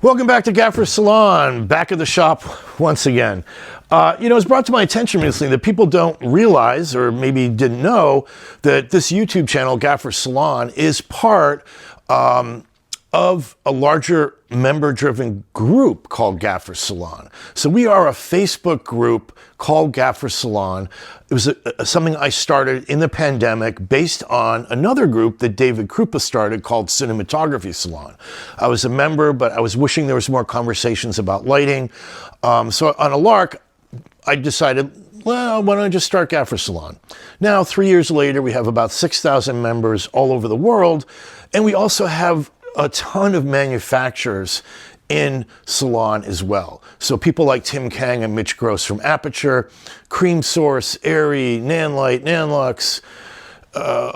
Welcome back to Gaffers Salon, back at the shop once again. It's brought to my attention recently that people don't realize, or maybe didn't know, that this YouTube channel, Gaffers Salon, is part of a larger member-driven group called Gaffers Salon. So we are a Facebook group called Gaffers Salon. It was something I started in the pandemic based on another group that David Krupa started called Cinematography Salon. I was a member, but I was wishing there was more conversations about lighting. So on a lark, I decided, well, why don't I just start Gaffers Salon? Now, 3 years later, we have about 6,000 members all over the world, and we also have a ton of manufacturers in Salon as well. So people like Tim Kang and Mitch Gross from Aputure, Cream Source, Airy, Nanlite, Nanlux.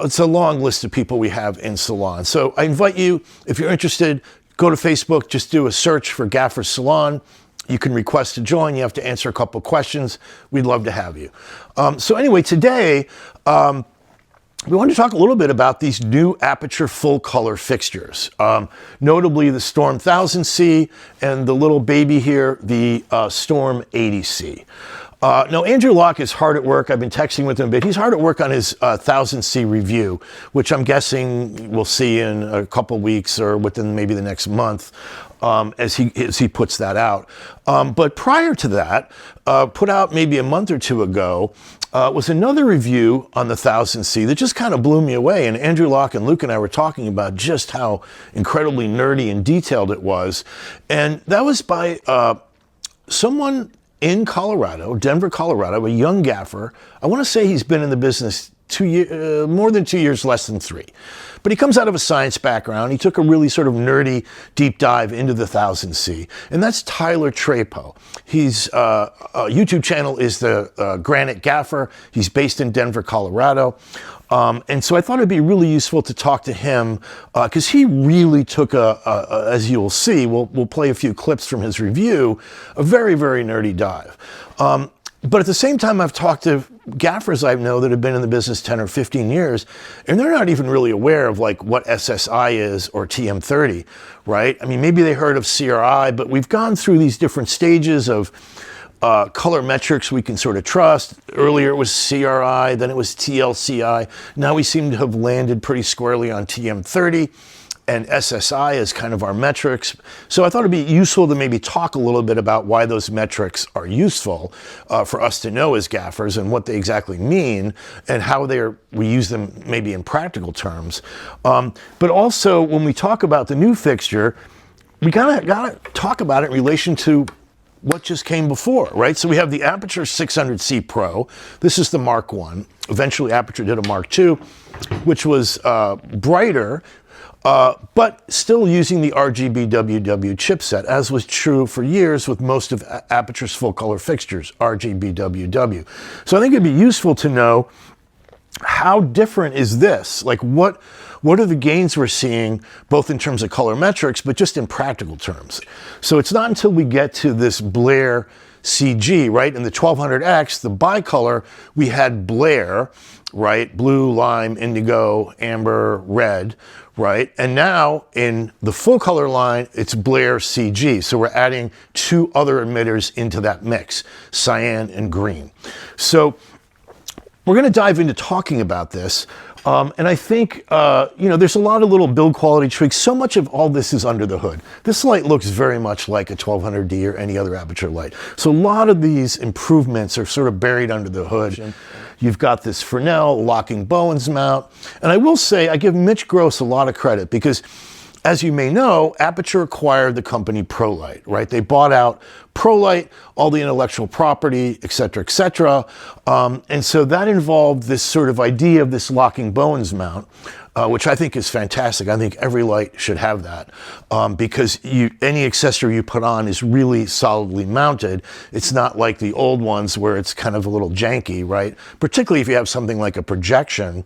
It's a long list of people we have in Salon. So I invite you, if you're interested, go to Facebook, just do a search for Gaffers Salon. You can request to join. You have to answer a couple questions. We'd love to have you. So anyway, today, we want to talk a little bit about these new Aputure full color fixtures, notably the Storm 1000C and the little baby here, the Storm 80C. Now, Andrew Locke is hard at work. I've been texting with him a bit. He's hard at work on his 1000C review, which I'm guessing we'll see in a couple weeks or within maybe the next month as he puts that out. But prior to that, put out maybe a month or two ago, was another review on the 1000C that just kind of blew me away. And Andrew Locke and Luke and I were talking about just how incredibly nerdy and detailed it was. And that was by someone in Colorado, Denver, Colorado, a young gaffer. I want to say he's been in the business more than 2 years, less than 3. But he comes out of a science background. He took a really sort of nerdy deep dive into the 1000C, and that's Tyler Trepod. His YouTube channel is the Granite Gaffer. He's based in Denver, Colorado. And so I thought it'd be really useful to talk to him because he really took as you'll see, we'll play a few clips from his review, a very, very nerdy dive. But at the same time, I've talked to gaffers I know that have been in the business 10 or 15 years, and they're not even really aware of like what SSI is or TM30, right? I mean, maybe they heard of CRI, but we've gone through these different stages of color metrics we can sort of trust. Earlier it was CRI, then it was TLCI. Now we seem to have landed pretty squarely on TM30. And SSI is kind of our metrics. So I thought it'd be useful to maybe talk a little bit about why those metrics are useful for us to know as gaffers and what they exactly mean and how we use them maybe in practical terms. But also when we talk about the new fixture, we gotta talk about it in relation to what just came before, right? So we have the Aputure 600C Pro. This is the Mark I. Eventually Aputure did a Mark II, which was brighter, but still using the RGBWW chipset, as was true for years with most of Aputure's full color fixtures, RGBWW. So I think it'd be useful to know how different is this? Like what are the gains we're seeing, both in terms of color metrics, but just in practical terms? So it's not until we get to this BLAIR-CG, right? In the 1200X, the bicolor, we had BLAIR, right? Blue, lime, indigo, amber, red, right? And now in the full color line, it's BLAIR-CG. So we're adding 2 other emitters into that mix, cyan and green. So we're going to dive into talking about this. And I think, there's a lot of little build quality tweaks. So much of all this is under the hood. This light looks very much like a 1200D or any other Aputure light. So a lot of these improvements are sort of buried under the hood. You've got this Fresnel locking Bowens mount. And I will say, I give Mitch Gross a lot of credit because, as you may know, Aputure acquired the company ProLight, right? They bought out ProLight, all the intellectual property, et cetera, et cetera. And so that involved this sort of idea of this locking Bowens mount, which I think is fantastic. I think every light should have that because any accessory you put on is really solidly mounted. It's not like the old ones where it's kind of a little janky, right? Particularly if you have something like a projection.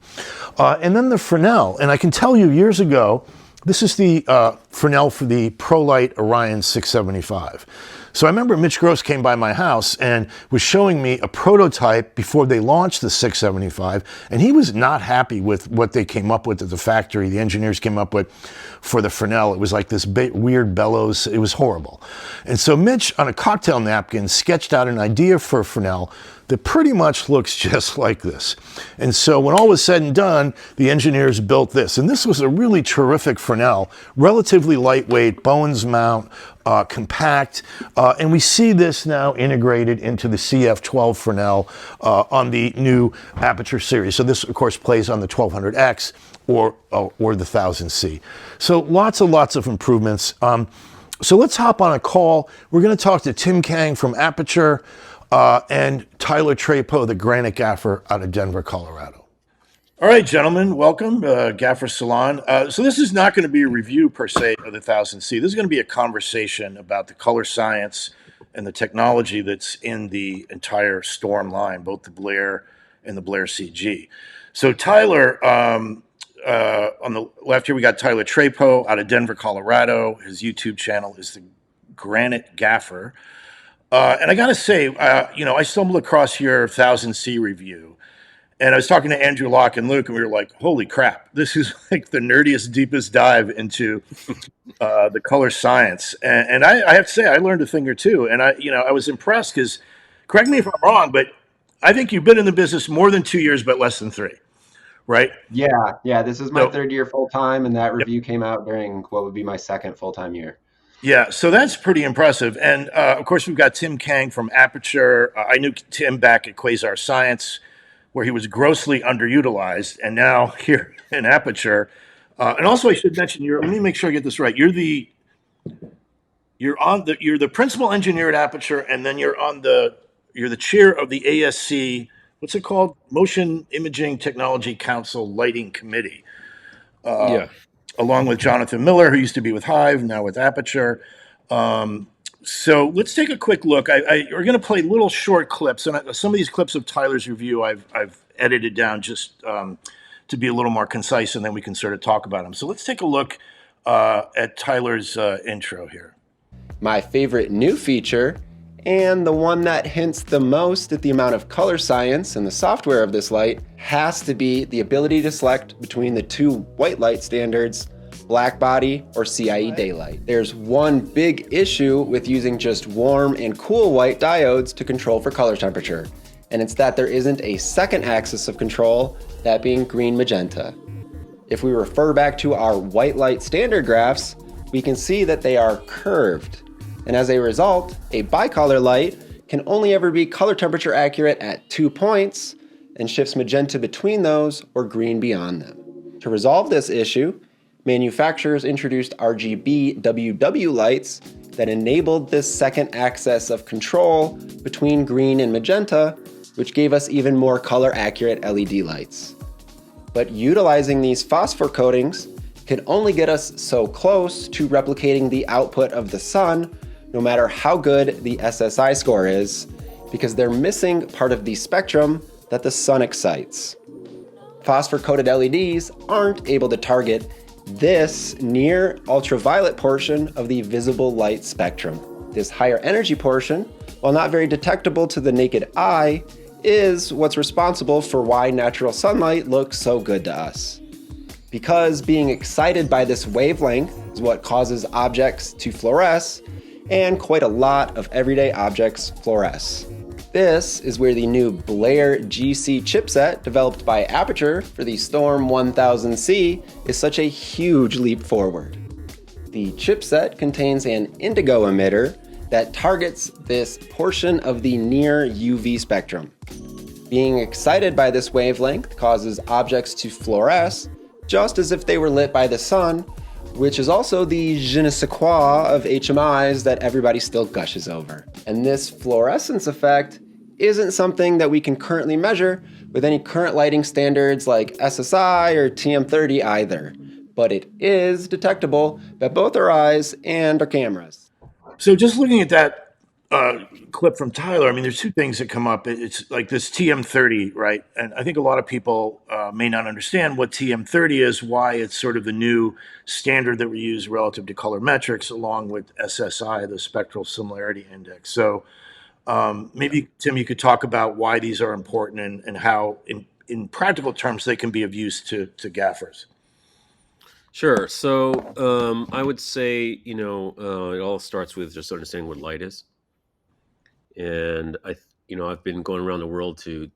And then the Fresnel. And I can tell you years ago, this is the Fresnel for the ProLight Orion 675. So I remember Mitch Gross came by my house and was showing me a prototype before they launched the 675, and he was not happy with what they came up with at the factory. The engineers came up with for the Fresnel. It was like this weird bellows. It was horrible. And so Mitch, on a cocktail napkin, sketched out an idea for a Fresnel that pretty much looks just like this. And so when all was said and done, the engineers built this. And this was a really terrific Fresnel, relatively lightweight, Bowens mount, compact. And we see this now integrated into the CF12 Fresnel on the new Aputure series. So this, of course, plays on the 1200X or the 1000C. So lots of improvements. So let's hop on a call. We're going to talk to Tim Kang from Aputure, and Tyler Trepod, the Granite Gaffer out of Denver, Colorado. All right, gentlemen, welcome, Gaffers Salon. So this is not going to be a review per se of the 1000C. This is going to be a conversation about the color science and the technology that's in the entire Storm line, both the BLAIR and the BLAIR-CG. So Tyler, on the left here, we got Tyler Trepod out of Denver, Colorado. His YouTube channel is the Granite Gaffer. And I got to say, I stumbled across your 1000C review, and I was talking to Andrew Locke and Luke, and we were like, holy crap, this is like the nerdiest, deepest dive into the color science. And I have to say, I learned a thing or two, and I was impressed because, correct me if I'm wrong, but I think you've been in the business more than 2 years, but less than 3, right? Yeah. This is my third year full-time, and that review came out during what would be my second full-time year. Yeah, so that's pretty impressive. And of course, we've got Tim Kang from Aputure. I knew Tim back at Quasar Science, where he was grossly underutilized, and now here in Aputure. And also, I should mention, let me make sure I get this right. You're the principal engineer at Aputure, and then you're the chair of the ASC. What's it called? Motion Imaging Technology Council Lighting Committee. Yeah. Along with Jonathan Miller, who used to be with Hive, now with Aputure. So let's take a quick look. We're going to play little short clips, and some of these clips of Tyler's review I've edited down just to be a little more concise, and then we can sort of talk about them. So let's take a look at Tyler's intro here. My favorite new feature, and the one that hints the most at the amount of color science and the software of this light, has to be the ability to select between the two white light standards, black body or CIE daylight. There's one big issue with using just warm and cool white diodes to control for color temperature, and it's that there isn't a second axis of control, that being green magenta. If we refer back to our white light standard graphs, we can see that they are curved. And as a result, a bicolor light can only ever be color temperature accurate at 2 points and shifts magenta between those or green beyond them. To resolve this issue, manufacturers introduced RGBWW lights that enabled this second axis of control between green and magenta, which gave us even more color accurate LED lights. But utilizing these phosphor coatings can only get us so close to replicating the output of the sun, no matter how good the SSI score is, because they're missing part of the spectrum that the sun excites. Phosphor-coated LEDs aren't able to target this near ultraviolet portion of the visible light spectrum. This higher energy portion, while not very detectable to the naked eye, is what's responsible for why natural sunlight looks so good to us. Because being excited by this wavelength is what causes objects to fluoresce, and quite a lot of everyday objects fluoresce. This is where the new BLAIR-CG chipset developed by Aputure for the Storm 1000C is such a huge leap forward. The chipset contains an indigo emitter that targets this portion of the near UV spectrum. Being excited by this wavelength causes objects to fluoresce just as if they were lit by the sun, which is also the je ne sais quoi of HMIs that everybody still gushes over. And this fluorescence effect isn't something that we can currently measure with any current lighting standards like SSI or TM30 either, but it is detectable by both our eyes and our cameras. So just looking at that clip from Tyler, I mean, there's two things that come up. It's like this TM30, right? And I think a lot of people may not understand what TM30 is, why it's sort of the new standard that we use relative to color metrics, along with SSI, the spectral similarity index. So maybe, Tim, you could talk about why these are important and how, in practical terms, they can be of use to gaffers. Sure. So I would say, it all starts with just understanding what light is. And I've been going around the world to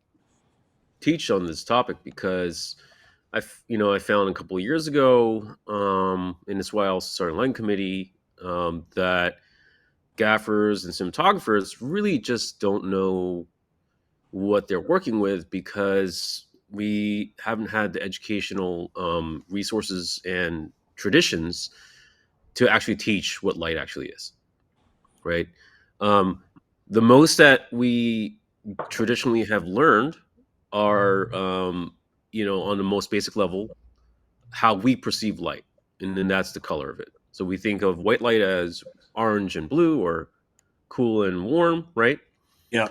teach on this topic because I found a couple of years ago, and that's why I also started a lighting committee, that gaffers and cinematographers really just don't know what they're working with because we haven't had the educational resources and traditions to actually teach what light actually is, right? The most that we traditionally have learned are, on the most basic level, how we perceive light, and then that's the color of it. So we think of white light as orange and blue, or cool and warm, right? Yeah.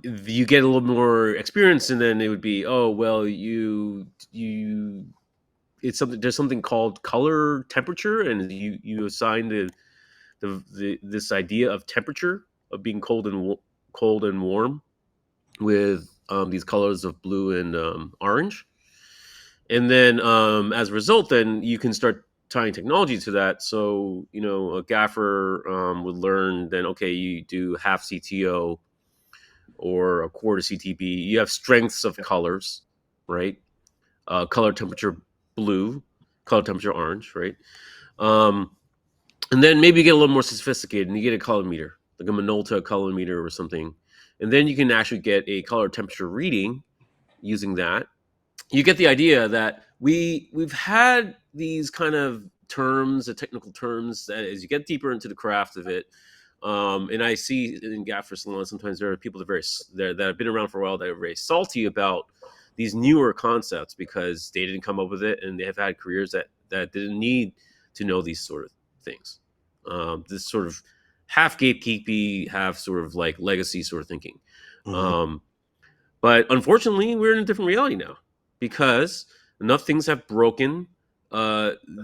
You get a little more experience, and then it would be, oh well, it's something. There's something called color temperature, and you assign this idea of temperature of being cold and warm with these colors of blue and orange, and then as a result, then you can start tying technology to that. So a gaffer would learn then, okay, you do half CTO or a quarter CTB. You have strengths of colors, right? Color temperature blue, color temperature orange, right? And then maybe you get a little more sophisticated and you get a color meter, like a Minolta color meter or something. And then you can actually get a color temperature reading using that. You get the idea that we've had these kind of terms, the technical terms, that as you get deeper into the craft of it, and I see in Gaffer Salon sometimes there are people that have been around for a while that are very salty about these newer concepts because they didn't come up with it and they have had careers that didn't need to know these sort of things. This sort of half gatekeepy, half sort of like legacy sort of thinking. Mm-hmm. But unfortunately, we're in a different reality now because enough things have broken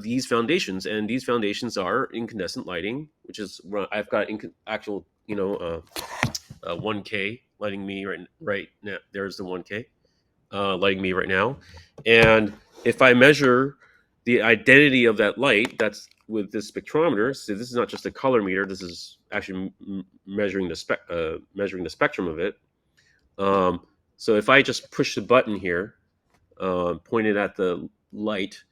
these foundations, and these foundations are incandescent lighting, which is I've got actual 1K lighting me right now. There's the 1K lighting me right now, and if I measure the identity of that light, that's with this spectrometer. So this is not just a color meter. This is actually measuring the spectrum of it. So if I just push the button here, pointed at the light,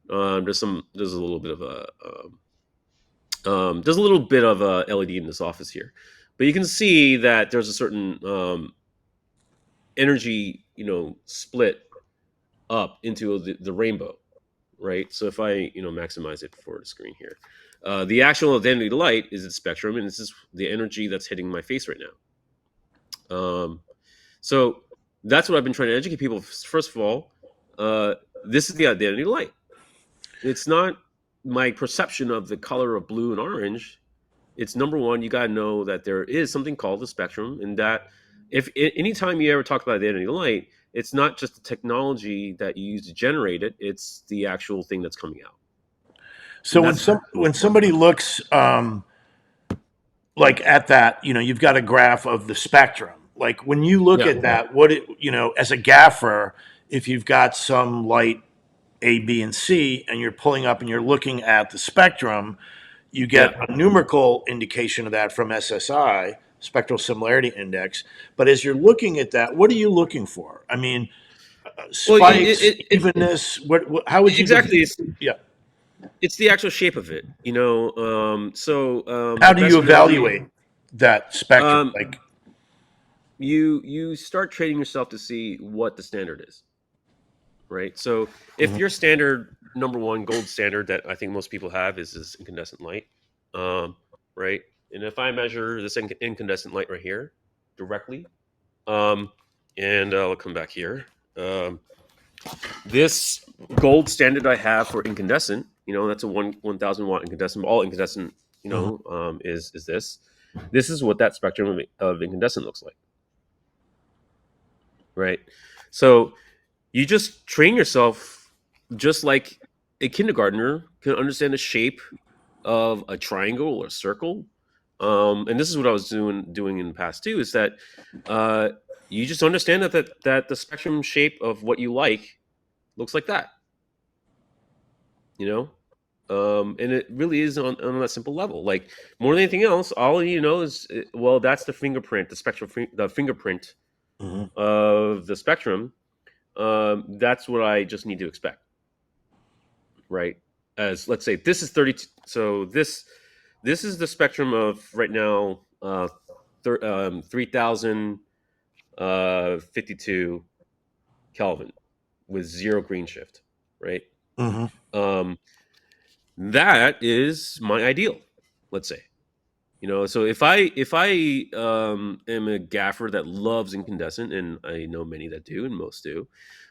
there's a little bit of a LED in this office here, but you can see that there's a certain energy, split up into the rainbow, right? So if I maximize it for the screen here, the actual identity of the light is its spectrum, and this is the energy that's hitting my face right now. So that's what I've been trying to educate people. First of all, this is the identity of light. It's not my perception of the color of blue and orange. It's number one, you got to know that there is something called the spectrum, and that if anytime you ever talk about the identity of light, it's not just the technology that you use to generate it; it's the actual thing that's coming out. So when somebody looks like at that, you've got a graph of the spectrum. Like when you look at that, as a gaffer, if you've got some light A, B, and C, and you're pulling up and you're looking at the spectrum, you get a numerical indication of that from SSI, spectral similarity index. But as you're looking at that, what are you looking for? I mean, spikes, evenness. How would you exactly? It's the actual shape of it, So how do you evaluate that spectrum? You start training yourself to see what the standard is, right? So if your standard, number one gold standard that I think most people have is this incandescent light, right? And if I measure this incandescent light right here directly, and I'll come back here, this gold standard I have for incandescent, that's a 1,000 watt incandescent. All incandescent is this is what that spectrum of incandescent looks like, right? So you just train yourself, just like a kindergartner can understand the shape of a triangle or a circle. And this is what I was doing in the past too, is that uh, you just understand that the spectrum shape of what you like looks like that, you know. And it really is on that simple level. Like, more than anything else, all you know is, well, that's the fingerprint, the spectral, the fingerprint Mm-hmm. of the spectrum. That's what I just need to expect, right? As, let's say, this is 32. So this is the spectrum of right now, 3052 Kelvin with 0 green shift, right? Mm-hmm. Um, that is my ideal, let's say. So if I am a gaffer that loves incandescent, and I know many that do, and most do,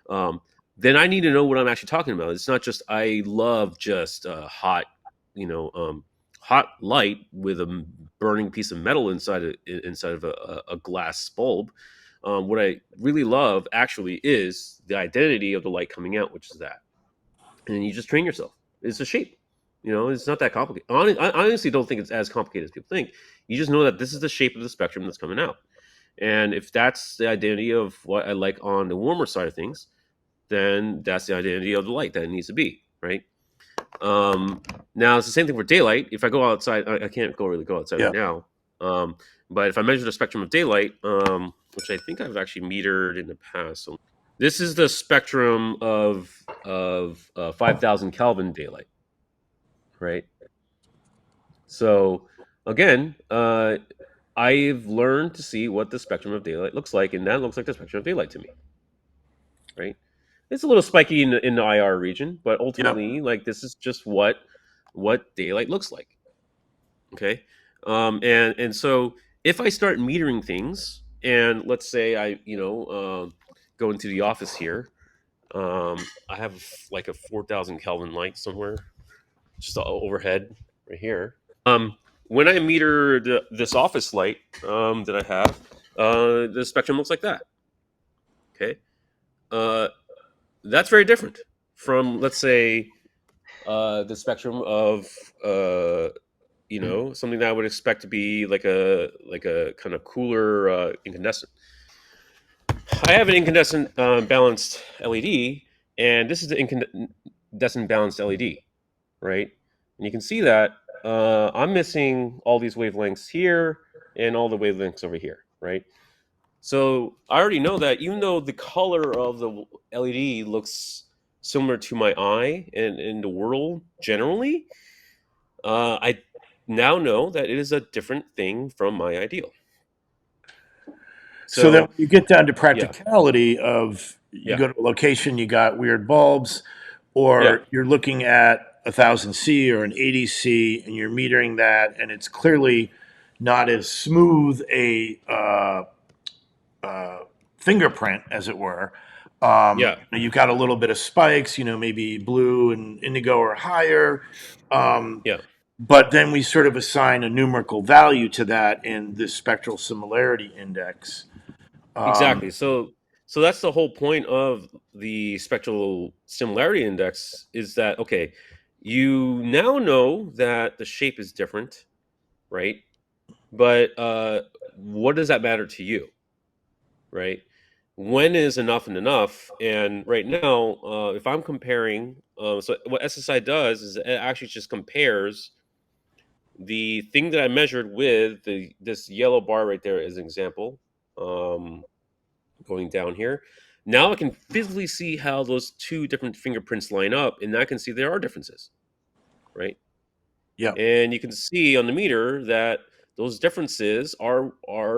um, then I need to know what I'm actually talking about. It's not just I love just hot light with a burning piece of metal inside of a glass bulb. What I really love actually is the identity of the light coming out, which is that, and you just train yourself. It's a shape. It's not that complicated. I honestly don't think it's as complicated as people think. You just know that this is the shape of the spectrum that's coming out. And if that's the identity of what I like on the warmer side of things, then that's the identity of the light that it needs to be, right? Now it's the same thing for daylight. If I go outside, I can't really go outside Yeah. right now. But if I measure the spectrum of daylight, which I think I've actually metered in the past, so this is the spectrum of 5,000 Kelvin daylight, right? So again, I've learned to see what the spectrum of daylight looks like, and that looks like the spectrum of daylight to me, right? It's a little spiky in the IR region, but Yep. ultimately, like, this is just what daylight looks like. Okay, and so if I start metering things, and let's say I go into the office here, I have like a 4,000 Kelvin light somewhere, just overhead right here. When I meter this office light that I have, the spectrum looks like that. Okay, uh, that's very different from, let's say, the spectrum of something that I would expect to be like a kind of cooler incandescent. I have an incandescent balanced LED, and this is the incandescent balanced LED, right? And you can see that I'm missing all these wavelengths here and all the wavelengths over here, right? So I already know that, even though the color of the LED looks similar to my eye and in the world generally, I now know that it is a different thing from my ideal. So then So when you get down to yeah, practicality of, you yeah, go to a location, you got weird bulbs, yeah, or you're looking at 1,000C or an 80C and you're metering that, and it's clearly not as smooth a fingerprint, as it were. yeah, You've got a little bit of spikes, maybe blue and indigo or higher. Um, yeah. but then we sort of assign a numerical value to that in this spectral similarity index. Exactly. So that's the whole point of the spectral similarity index, is that, okay, you now know that the shape is different, right? But what does that matter to you, right? When is enough and enough? And right now, if I'm comparing, so what SSI does is it actually just compares the thing that I measured with this yellow bar right there as an example. Going down here, now I can physically see how those two different fingerprints line up, and I can see there are differences, right? Yeah. And you can see on the meter that those differences are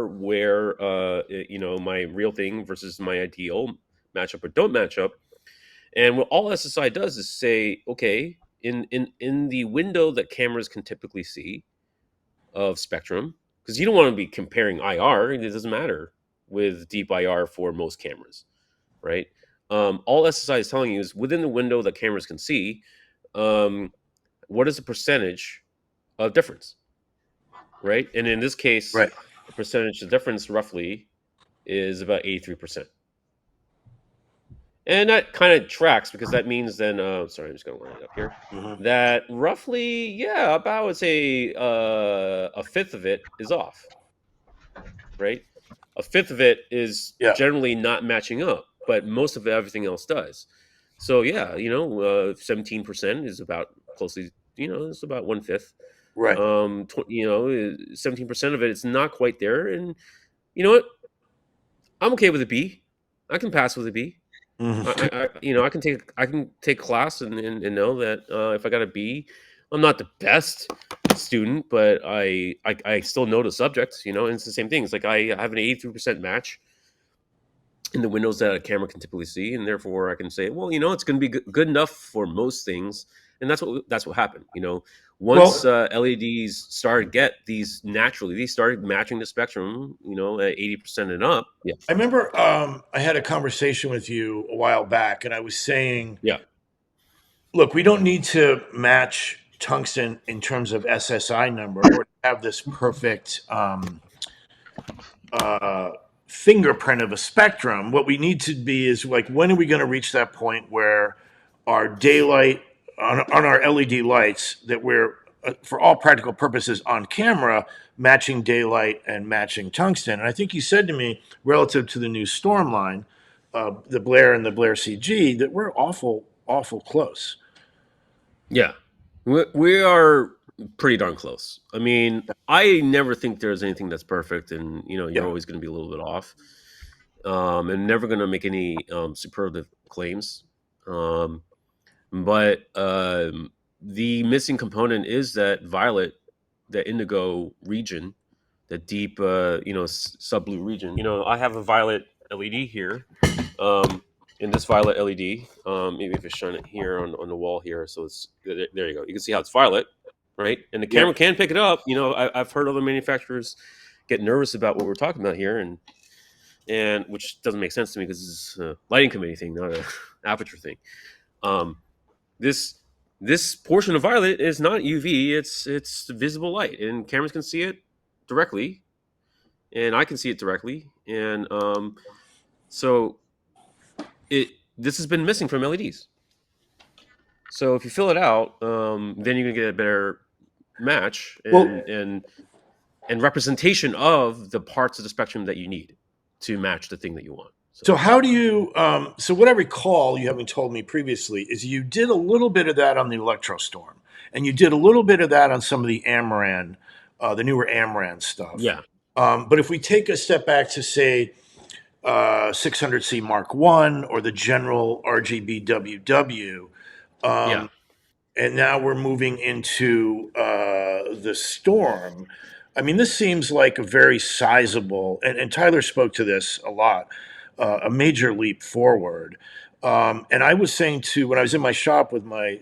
where my real thing versus my ideal match up or don't match up. And what all SSI does is say, okay, in the window that cameras can typically see of spectrum, because you don't want to be comparing IR, it doesn't matter with deep IR for most cameras, right? All SSI is telling you is, within the window that cameras can see, what is the percentage of difference, right? And in this case, Right. the percentage of difference roughly is about 83%. And that kind of tracks because that means then, sorry, I'm just going to line it up here. Mm-hmm. That roughly, yeah, about I would say a fifth of it is off, right? A fifth of it is Yeah. generally not matching up, but most of everything else does. So yeah, 17% is about closely, it's about one fifth. Right. 17% of it, it's not quite there, and you know what? I'm okay with a B. I can pass with a B. Mm-hmm. I can take class and know that if I got a B, I'm not the best student, but I still know the subjects. And it's the same thing. It's like I have an 83% match in the windows that a camera can typically see, and therefore I can say, well, it's going to be good enough for most things, and that's what happened. Once Well, LEDs started get these naturally, they started matching the spectrum, at 80% and up. Yeah, I remember I had a conversation with you a while back, and I was saying, yeah, look, we don't need to match tungsten in terms of SSI number or have this perfect uh, fingerprint of a spectrum. What we need to be is like, when are we going to reach that point where our daylight on our LED lights that we're, for all practical purposes, on camera, matching daylight and matching tungsten? And I think you said to me, relative to the new Storm line, the Blair and the BLAIR-CG, that we're awful close. yeah. We are pretty darn close. I mean, I never think there's anything that's perfect, and you're Yeah. always going to be a little bit off, and never going to make any superlative claims. But the missing component is that violet, that indigo region, that deep, sub blue region. I have a violet LED here. In this violet LED, maybe if I shine it here on the wall here, so it's there. You go. You can see how it's violet, right? And the Yeah. camera can pick it up. I've heard other manufacturers get nervous about what we're talking about here, and which doesn't make sense to me because it's a lighting committee thing, not a aperture thing. This portion of violet is not UV; it's visible light, and cameras can see it directly, and I can see it directly, and so this has been missing from LEDs. So if you fill it out, then you can get a better match and representation of the parts of the spectrum that you need to match the thing that you want. So how do you? So what I recall, you having told me previously, is you did a little bit of that on the Electro Storm, and you did a little bit of that on some of the Amaran, the newer Amaran stuff. Yeah. But if we take a step back to say 600C Mark I or the general RGBWW, Yeah. and now we're moving into the Storm. I mean, this seems like a very sizable, and Tyler spoke to this a lot, a major leap forward. And I was saying when I was in my shop with my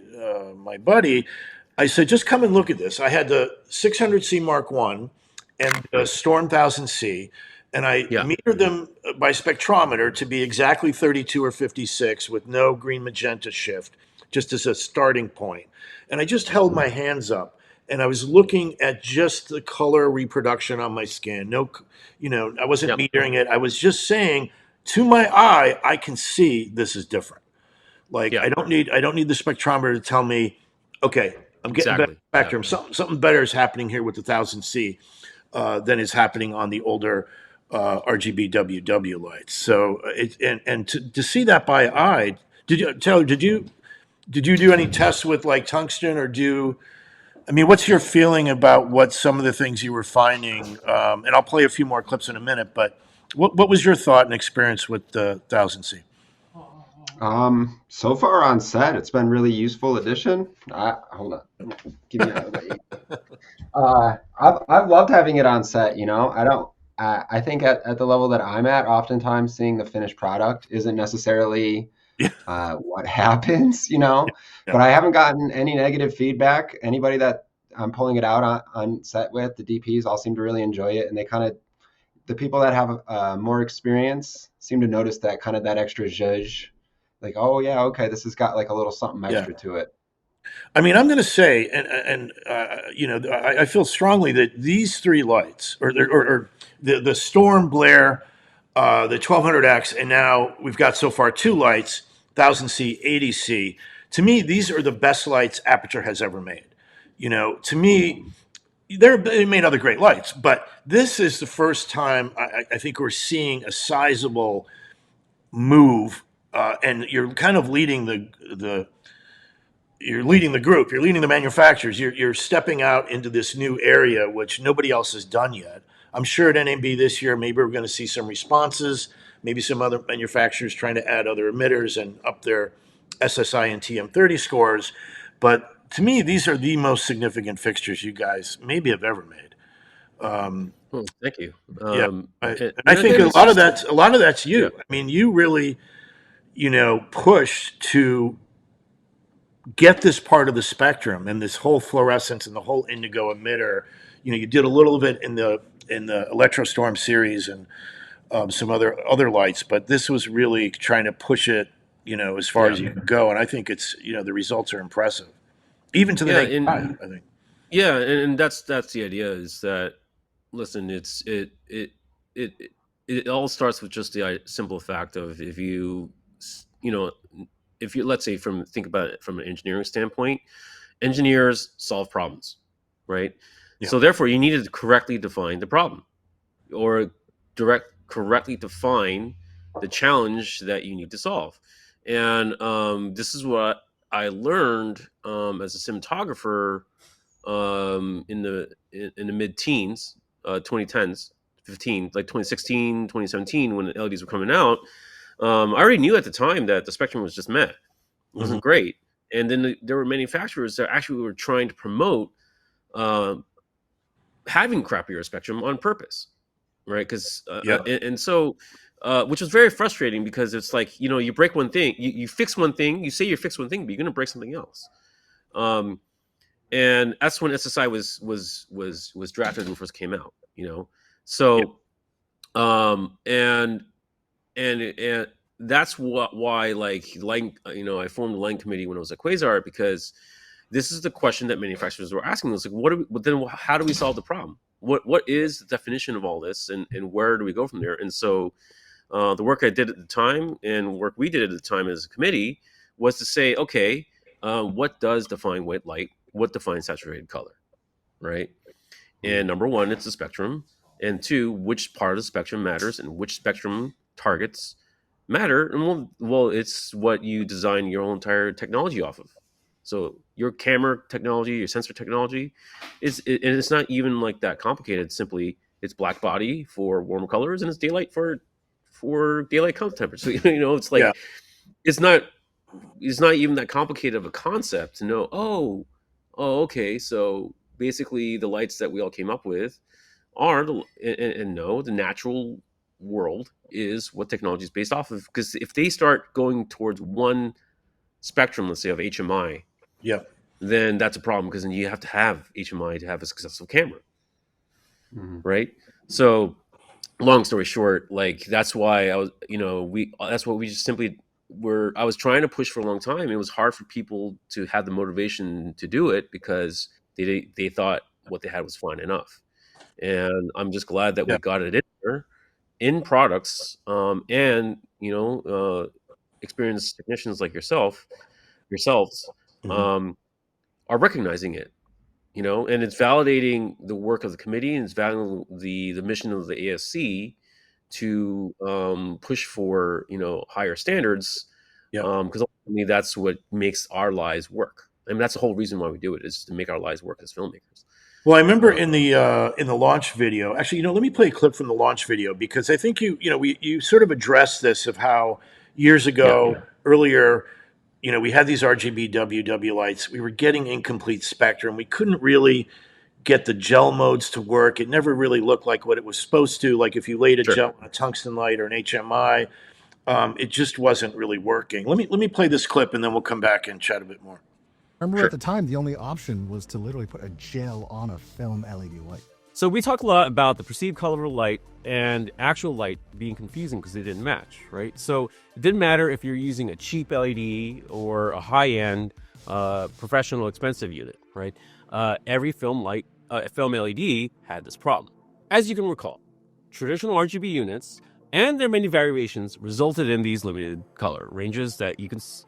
buddy, I said, just come and look at this. I had the 600C Mark I and the Storm 1000C, and I metered them by spectrometer to be exactly 32 or 56 with no green magenta shift, just as a starting point. And I just held my hands up and I was looking at just the color reproduction on my skin. No, I wasn't metering it. I was just saying, to my eye, I can see this is different. Like I don't need the spectrometer to tell me, okay, I'm getting better spectrum. Something better is happening here with the 1000C than is happening on the older RGBWW lights. So to see that by eye, Taylor, did you do any tests with like tungsten what's your feeling about what some of the things you were finding? And I'll play a few more clips in a minute, but what was your thought and experience with the 1000C? So far on set, it's been really useful addition. Hold on, give me another wait. I've loved having it on set. I think at the level that I'm at, oftentimes seeing the finished product isn't necessarily what happens, but I haven't gotten any negative feedback. Anybody that I'm pulling it out on set with, the DPs all seem to really enjoy it. And the people that have more experience seem to notice that kind of that extra zhuzh, like, oh yeah, okay, this has got like a little something extra to it. I mean, I'm going to say, I feel strongly that these three lights, or the Storm, Blair, the 1200X, and now we've got so far two lights, 1000C, 80C. To me, these are the best lights Aputure has ever made. To me, they made other great lights, but this is the first time I think we're seeing a sizable move, and you're kind of leading the you're leading the group, you're leading the manufacturers, you're stepping out into this new area which nobody else has done yet. I'm sure at NAB this year, maybe we're going to see some responses, maybe some other manufacturers trying to add other emitters and up their SSI and TM30 scores. But to me, these are the most significant fixtures you guys maybe have ever made. Well, thank you. Yeah, And I think again, a it's lot of just that's you. yeah, I mean, you really, pushed to get this part of the spectrum and this whole fluorescence and the whole indigo emitter. You did a little bit in the Electro Storm series and some other lights, but this was really trying to push it, as far yeah, as you can go. And I think it's the results are impressive, even to the yeah, naked eye. I think. yeah, and that's the idea is that listen, it it all starts with just the simple fact of if you you know if you let's say think about it from an engineering standpoint, engineers solve problems, right? Yeah. So therefore, you needed to correctly define the problem or correctly define the challenge that you need to solve. And this is what I learned as a cinematographer in the mid teens, 2010s, 15, like 2016, 2017, when the LEDs were coming out. I already knew at the time that the spectrum was just meh. It wasn't great. And then there were manufacturers that actually were trying to promote having crappier spectrum on purpose, right? Because Yeah. and so which was very frustrating because it's like you break one thing, you fix one thing, you say you fix one thing, but you're going to break something else. And that's when SSI was drafted and first came out. So and that's why I formed the line committee when I was at Quasar, because this is the question that manufacturers were asking us, like, but then how do we solve the problem? What is the definition of all this, and where do we go from there? And so the work I did at the time and work we did at the time as a committee was to say, okay, what does define white light? What defines saturated color, right? And number one, it's the spectrum, and two, which part of the spectrum matters and which spectrum targets matter. And well, it's what you design your whole entire technology off of. So your camera technology, your sensor technology, and it's not even like that complicated. Simply, it's black body for warmer colors and it's daylight for daylight color temperature. So it's like Yeah. it's not even that complicated of a concept to know. Oh, okay. So basically, the lights that we all came up with are and no, the natural world is what technology is based off of. Because if they start going towards one spectrum, let's say of HMI, Yeah. then that's a problem, because then you have to have HMI to have a successful camera, right? So, long story short, like that's why I was, that's what we just simply were. I was trying to push for a long time. It was hard for people to have the motivation to do it because they thought what they had was fine enough. And I'm just glad that we Yeah. got it in there in products, and experienced technicians like yourselves, Mhm. um, are recognizing it, and it's validating the work of the committee, and it's validating the mission of the ASC to push for higher standards, Yeah. because ultimately that's what makes our lives work. I mean, that's the whole reason why we do it, is to make our lives work as filmmakers. Well, I remember Uh, in the launch video. Actually, let me play a clip from the launch video because I think you sort of addressed this of how years yeah, ago, earlier, we had these RGBWW lights. We were getting incomplete spectrum. We couldn't really get the gel modes to work. It never really looked like what it was supposed to. Like if you laid a sure. gel on a tungsten light or an HMI, it just wasn't really working. Let me play this clip and then we'll come back and chat a bit more. Remember Sure. at the time, the only option was to literally put a gel on a film LED light. So we talk a lot about the perceived color of light and actual light being confusing because they didn't match, right? So it didn't matter if you're using a cheap LED or a high-end professional expensive unit, right? Every film LED had this problem. As you can recall, traditional RGB units and their many variations resulted in these limited color ranges that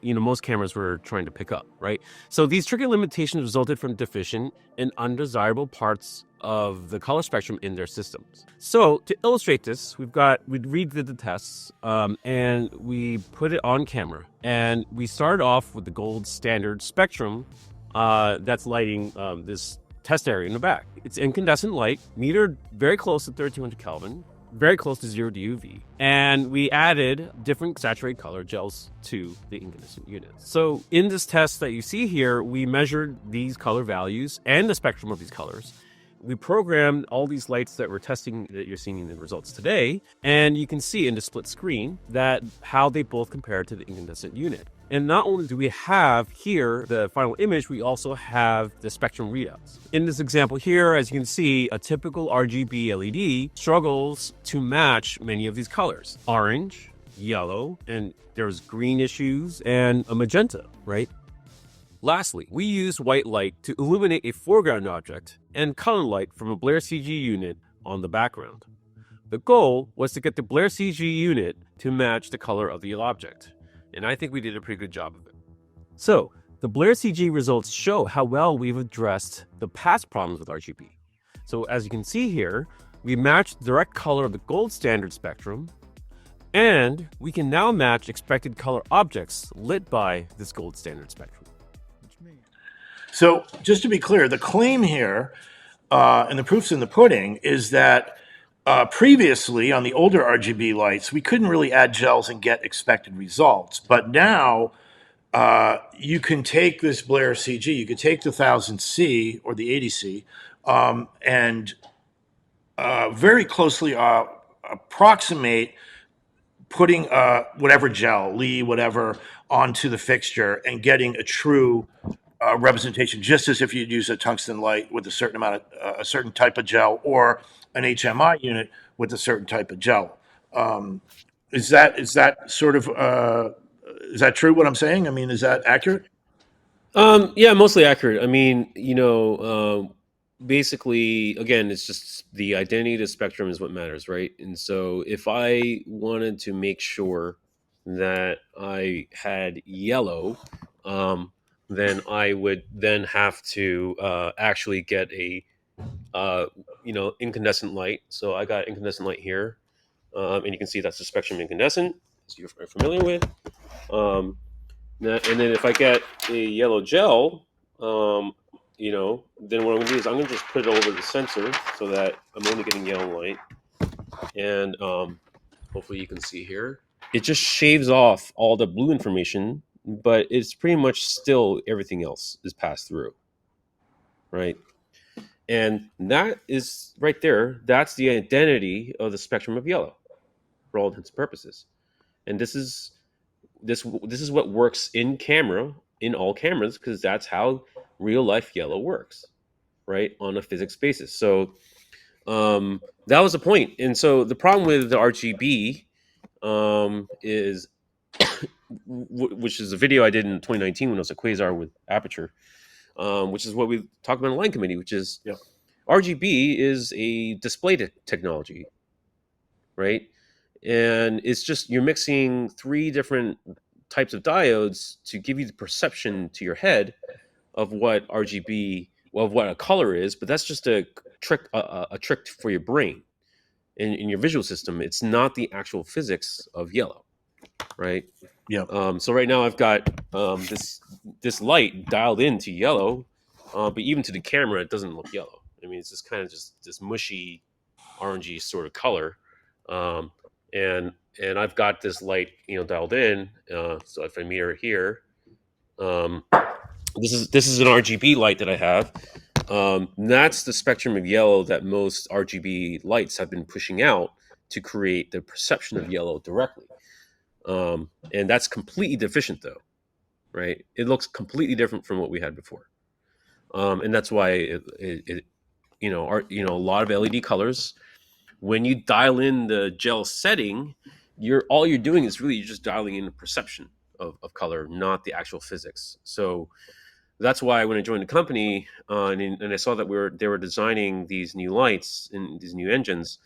most cameras were trying to pick up, right? So these tricky limitations resulted from deficient and undesirable parts of the color spectrum in their systems. So to illustrate this, we redid the tests and we put it on camera. And we started off with the gold standard spectrum that's lighting this test area in the back. It's incandescent light, metered very close to 3200 Kelvin, very close to 0 UV. And we added different saturated color gels to the incandescent unit. So in this test that you see here, we measured these color values and the spectrum of these colors. We programmed all these lights that we're testing that you're seeing in the results today. And you can see in the split screen that how they both compare to the incandescent unit. And not only do we have here the final image, we also have the spectrum readouts. In this example here, as you can see, a typical RGB LED struggles to match many of these colors. Orange, yellow, and there's green issues and a magenta, right? Lastly, we used white light to illuminate a foreground object and color light from a BLAIR-CG unit on the background. The goal was to get the BLAIR-CG unit to match the color of the object. And I think we did a pretty good job of it. So, the BLAIR-CG results show how well we've addressed the past problems with RGB. So as you can see here, we matched the direct color of the gold standard spectrum, and we can now match expected color objects lit by this gold standard spectrum. So just to be clear, the claim here, and the proof's in the pudding, is that previously on the older RGB lights, we couldn't really add gels and get expected results. But now you can take this BLAIR-CG, you could take the 1000C or the 80C, and very closely approximate putting whatever gel, Lee, whatever, onto the fixture and getting a true representation, just as if you'd use a tungsten light with a certain amount of a certain type of gel, or an HMI unit with a certain type of gel. Is that sort of is that true what I'm saying? I mean, is that accurate? Yeah, mostly accurate. I mean, basically, again, it's just the identity of the spectrum is what matters, right? And so if I wanted to make sure that I had yellow, then I would then have to actually get a incandescent light. So I got incandescent light here, and you can see that's the spectrum incandescent, as you're familiar with. And then if I get a yellow gel, then what I'm going to do is I'm going to just put it over the sensor so that I'm only getting yellow light. And hopefully you can see here. It just shaves off all the blue information, but it's pretty much still everything else is passed through, right? And that is right there. That's the identity of the spectrum of yellow, for all intents and purposes. And this is what works in all cameras, because that's how real life yellow works, right, on a physics basis. So that was the point. And so the problem with the RGB is, which is a video I did in 2019 when I was at Quasar with Aputure, which is what we talked about in the line committee, which is RGB is a display technology, right? And it's just you're mixing three different types of diodes to give you the perception to your head of what what a color is, but that's just a trick for your brain in your visual system. It's not the actual physics of yellow, right? Yeah. So right now I've got this light dialed into yellow, but even to the camera it doesn't look yellow. I mean, it's just kind of just this mushy, orangey sort of color, and I've got this light dialed in. So if I mirror here, this is an RGB light that I have. That's the spectrum of yellow that most RGB lights have been pushing out to create the perception of yellow directly. And that's completely deficient, though, right? It looks completely different from what we had before, and that's why a lot of LED colors, when you dial in the gel setting, all you're doing is really just dialing in the perception of color, not the actual physics. So that's why when I joined the company and I saw that they were designing these new lights and these new engines,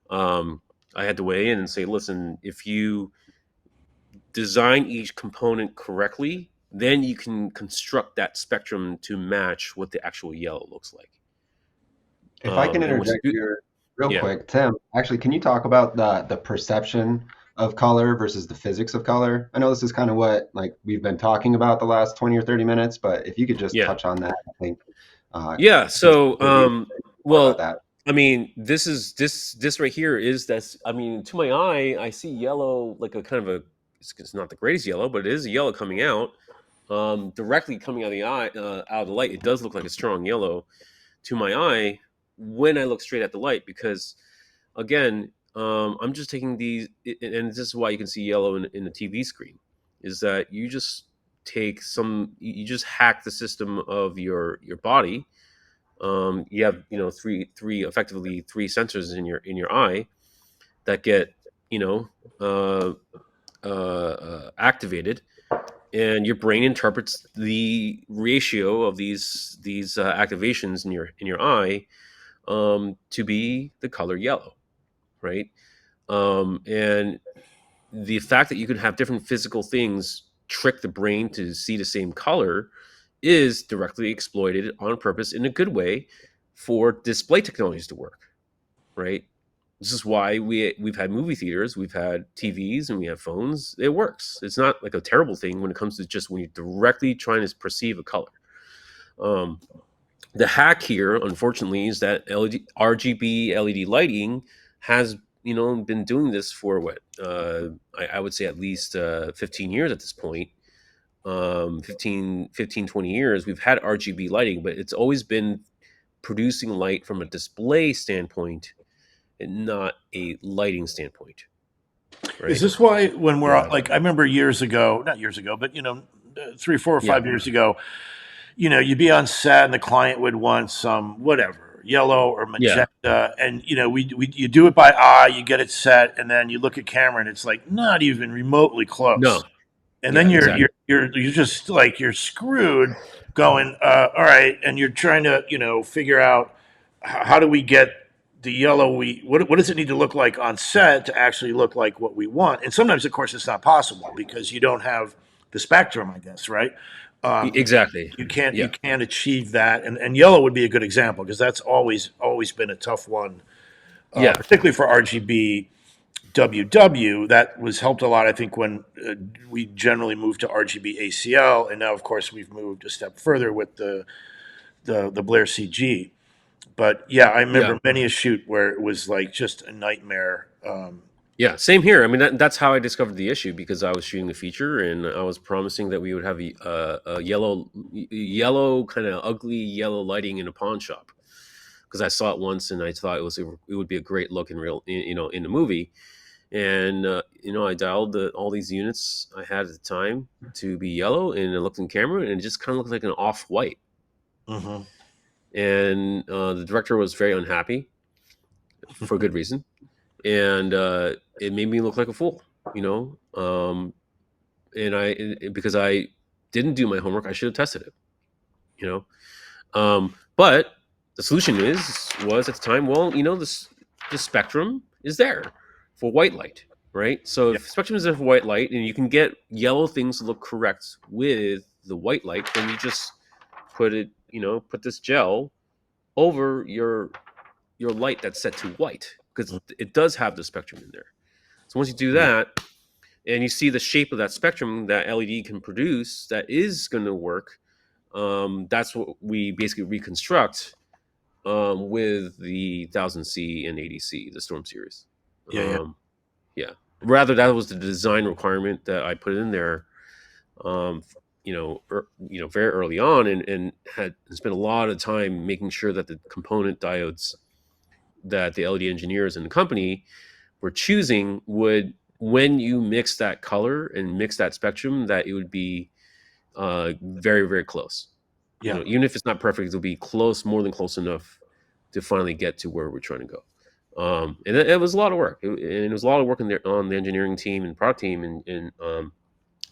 I had to weigh in and say, listen, if you design each component correctly, then you can construct that spectrum to match what the actual yellow looks like. If I can And once you interject do, here real yeah, quick, Tim, actually, can you talk about the perception of color versus the physics of color? I know this is kind of what like we've been talking about the last 20 or 30 minutes, but if you could just yeah, touch on that, I think yeah. just So, maybe more about well, that. I mean, this right here is that's. I mean, to my eye, I see yellow like a kind of a. It's not the greatest yellow, but it is a yellow coming out. Directly coming out of the eye, out of the light, it does look like a strong yellow to my eye when I look straight at the light. Because again, I'm just taking these, and this is why you can see yellow in the TV screen, is that you just take you just hack the system of your body. You have effectively three sensors in your eye that get you know uh, activated, and your brain interprets the ratio of these activations in your eye to be the color yellow, right? And the fact that you can have different physical things trick the brain to see the same color is directly exploited on purpose in a good way for display technologies to work, right? This is why we've had movie theaters, we've had TVs, and we have phones. It works. It's not like a terrible thing when it comes to just when you're directly trying to perceive a color. Um, the hack here, unfortunately, is that RGB LED lighting has been doing this for what I would say at least 15 years at this point. 20 years we've had RGB lighting, but it's always been producing light from a display standpoint and not a lighting standpoint, Is right? this why when we're Yeah. like, I remember years ago, not years ago, but 3, 4, or Yeah. 5 years ago, you'd be on set and the client would want some whatever, yellow or Yeah. magenta, and you do it by eye, you get it set, and then you look at camera and it's like not even remotely close. No. And then Yeah, exactly. you're just like you're screwed going all right, and you're trying to figure out how do we get the yellow what does it need to look like on set to actually look like what we want. And sometimes of course it's not possible because you don't have the spectrum, I guess, right? you, Exactly. you Yeah. can't achieve that, and yellow would be a good example because that's always been a tough one, Yeah. particularly for RGB WW. That was helped a lot, I think, when we generally moved to RGB ACL, and now, of course, we've moved a step further with the BLAIR-CG. But yeah, I Yeah. remember many a shoot where it was like just a nightmare. Yeah, same here. I mean, that's how I discovered the issue, because I was shooting the feature and I was promising that we would have a yellow kind of ugly yellow lighting in a pawn shop, because I saw it once and I thought it would be a great look in the movie. And I dialed all these units I had at the time to be yellow, and I looked in camera and it just kind of looked like an off white. Mm-hmm. And the director was very unhappy for good reason, and it made me look like a fool, and because I didn't do my homework, I should have tested it, but the solution was at the time, well, the spectrum is there for white light, right? So if spectrum is there for white light and you can get yellow things to look correct with the white light, then you just put this gel over your light that's set to white, because it does have the spectrum in there. So once you do that and you see the shape of that spectrum that LED can produce that is going to work, that's what we basically reconstruct with the 1000C and 80C, the Storm series. Yeah. Yeah. Rather, that was the design requirement that I put in there, very early on, and had spent a lot of time making sure that the component diodes that the LED engineers in the company were choosing would, when you mix that color and mix that spectrum, that it would be very, very close. Yeah. Even if it's not perfect, it'll be close, more than close enough to finally get to where we're trying to go. And it was a lot of work. It was a lot of work on the engineering team and product team and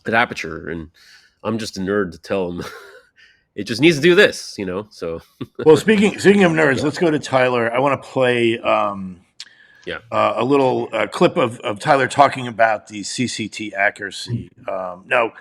at Aputure. And I'm just a nerd to tell them, it just needs to do this, you know. So Well, speaking of nerds, let's go to Tyler. I want to play yeah. a little clip of Tyler talking about the CCT accuracy. Now,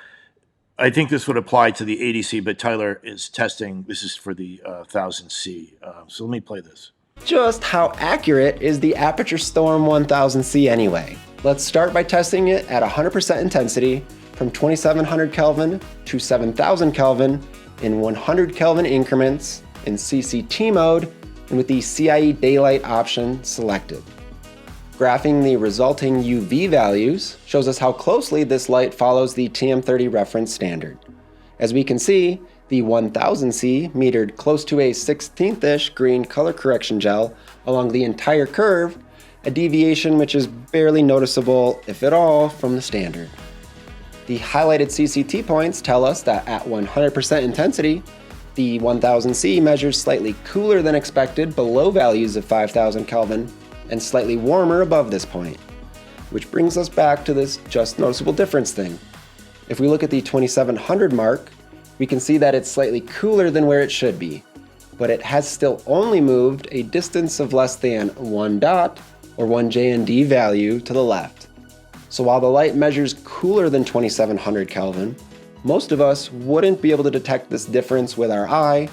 I think this would apply to the 80C, but Tyler is testing. This is for the 1000C. So let me play this. Just how accurate is the Aputure Storm 1000C anyway? Let's start by testing it at 100% intensity from 2700 Kelvin to 7000 Kelvin in 100 Kelvin increments in CCT mode and with the CIE daylight option selected. Graphing the resulting UV values shows us how closely this light follows the TM30 reference standard. As we can see, the 1000C metered close to a 16th-ish green color correction gel along the entire curve, a deviation which is barely noticeable, if at all, from the standard. The highlighted CCT points tell us that at 100% intensity, the 1000C measures slightly cooler than expected below values of 5000 Kelvin and slightly warmer above this point, which brings us back to this just noticeable difference thing. If we look at the 2700 mark, we can see that it's slightly cooler than where it should be, but it has still only moved a distance of less than 1 dot or 1 JND value to the left. So while the light measures cooler than 2700 Kelvin, most of us wouldn't be able to detect this difference with our eye,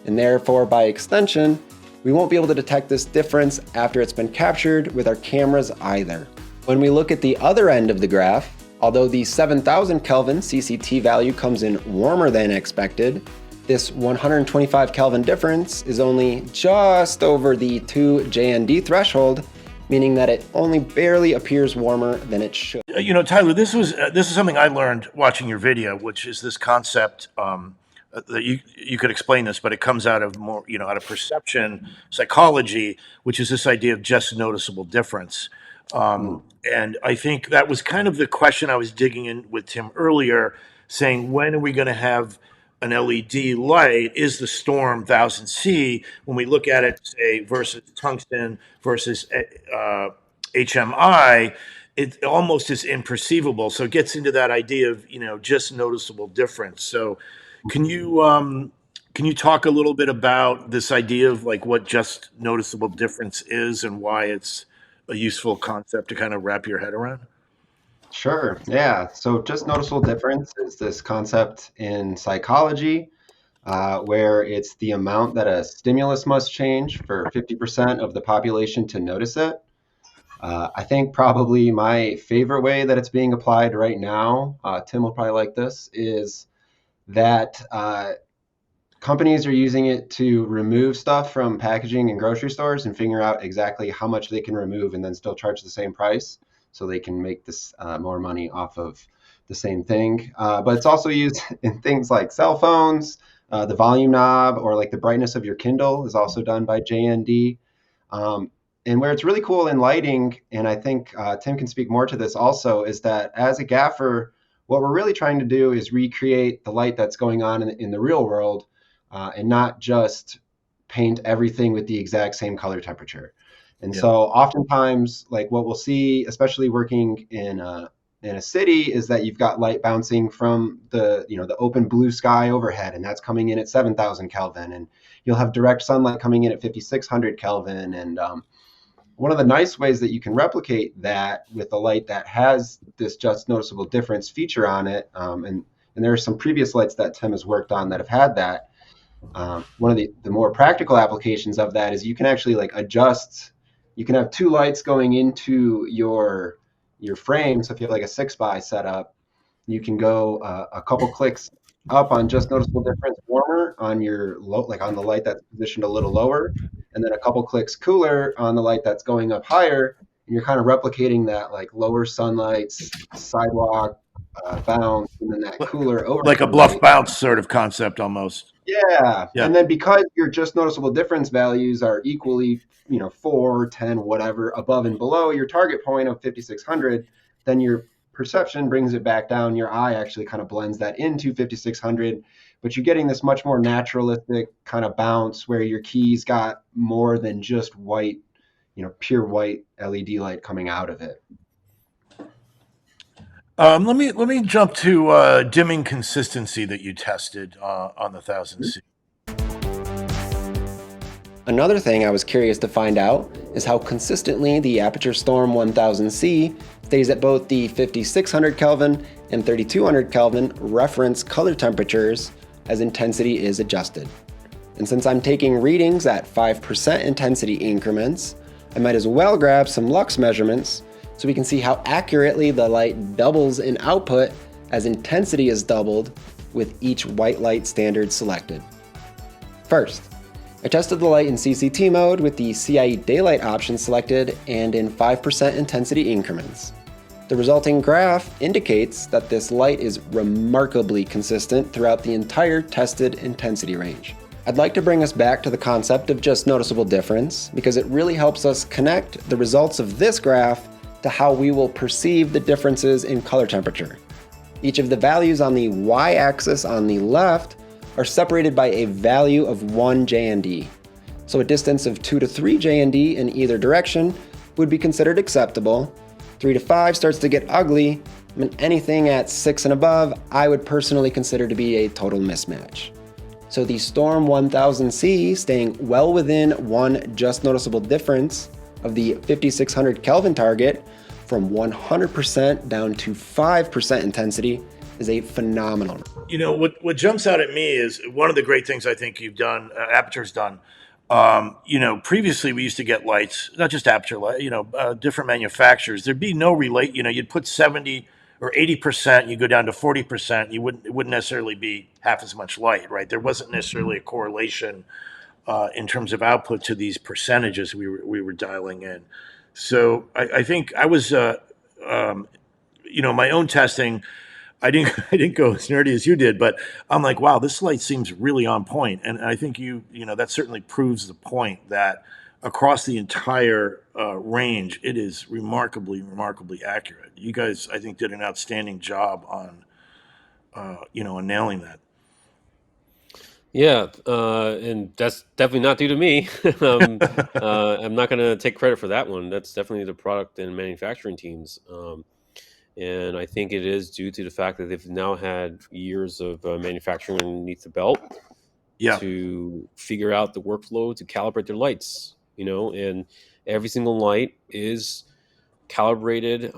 and therefore by extension, we won't be able to detect this difference after it's been captured with our cameras either. When we look at the other end of the graph, although the 7000 Kelvin CCT value comes in warmer than expected, this 125 Kelvin difference is only just over the 2 JND threshold, meaning that it only barely appears warmer than it should. You know, Tyler, this is something I learned watching your video, which is this concept that you could explain this, but it comes out of more, you know, out of perception psychology, which is this idea of just noticeable difference. And I think that was kind of the question I was digging in with Tim earlier, saying, when are we going to have an LED light? Is the Storm 1000C, when we look at it, say, versus tungsten versus HMI, it almost is imperceivable. So it gets into that idea of, you know, just noticeable difference. So can you talk a little bit about this idea of like what just noticeable difference is and why it's a useful concept to kind of wrap your head around? Sure, yeah. So just noticeable difference is this concept in psychology where it's the amount that a stimulus must change for 50% of the population to notice it. I think probably my favorite way that it's being applied right now, Tim will probably like this, is that companies are using it to remove stuff from packaging in grocery stores and figure out exactly how much they can remove and then still charge the same price so they can make this more money off of the same thing. But it's also used in things like cell phones, the volume knob, or like the brightness of your Kindle is also done by JND. And where it's really cool in lighting, and I think Tim can speak more to this also, is that as a gaffer, what we're really trying to do is recreate the light that's going on in the real world and not just paint everything with the exact same color temperature. And so oftentimes, like what we'll see, especially working in a city, is that you've got light bouncing from the open blue sky overhead, and that's coming in at 7,000 Kelvin, and you'll have direct sunlight coming in at 5,600 Kelvin. And one of the nice ways that you can replicate that with a light that has this just noticeable difference feature on it, and there are some previous lights that Tim has worked on that have had that. One of the more practical applications of that is you can actually like adjust. You can have two lights going into your frame. So if you have like a 6x setup, you can go a couple clicks up on just noticeable difference warmer on your like on the light that's positioned a little lower, and then a couple clicks cooler on the light that's going up higher, and you're kind of replicating that like lower sunlight sidewalk bounce, and then that cooler over Like a bluff bounce sort of concept almost. Yeah. And then because your just noticeable difference values are equally, 4, 10, whatever, above and below your target point of 5,600, then your perception brings it back down. Your eye actually kind of blends that into 5,600, but you're getting this much more naturalistic kind of bounce where your keys got more than just white, pure white LED light coming out of it. Let me jump to dimming consistency that you tested on the 1000C. Another thing I was curious to find out is how consistently the Aputure Storm 1000C stays at both the 5600 Kelvin and 3200 Kelvin reference color temperatures as intensity is adjusted. And since I'm taking readings at 5% intensity increments, I might as well grab some lux measurements so we can see how accurately the light doubles in output as intensity is doubled with each white light standard selected. First, I tested the light in CCT mode with the CIE daylight option selected and in 5% intensity increments. The resulting graph indicates that this light is remarkably consistent throughout the entire tested intensity range. I'd like to bring us back to the concept of just noticeable difference because it really helps us connect the results of this graph to how we will perceive the differences in color temperature. Each of the values on the y-axis on the left are separated by a value of 1 JND. So a distance of 2 to 3 JND in either direction would be considered acceptable. 3 to 5 starts to get ugly, and anything at 6 and above I would personally consider to be a total mismatch. So the Storm 1000C staying well within one just noticeable difference of the 5600 Kelvin target from 100% down to 5% intensity is a phenomenal. You know, what jumps out at me is one of the great things I think you've done, Aputure's done. You know, previously we used to get lights, not just Aputure light, you know, different manufacturers. There'd be no relate, you know, you'd put 70 or 80%, you go down to 40%, it wouldn't necessarily be half as much light, right? There wasn't necessarily a correlation in terms of output to these percentages we were dialing in. So I think I was, you know, my own testing, I didn't go as nerdy as you did, but I'm like, wow, this light seems really on point. And I think you know, that certainly proves the point that across the entire range, it is remarkably accurate. You guys, I think, did an outstanding job on, you know, on nailing that. Yeah, and that's definitely not due to me. I'm not going to take credit for that one. That's definitely the product and manufacturing teams. And I think it is due to the fact that they've now had years of manufacturing underneath the belt Yeah. to figure out the workflow to calibrate their lights, you know, and every single light is calibrated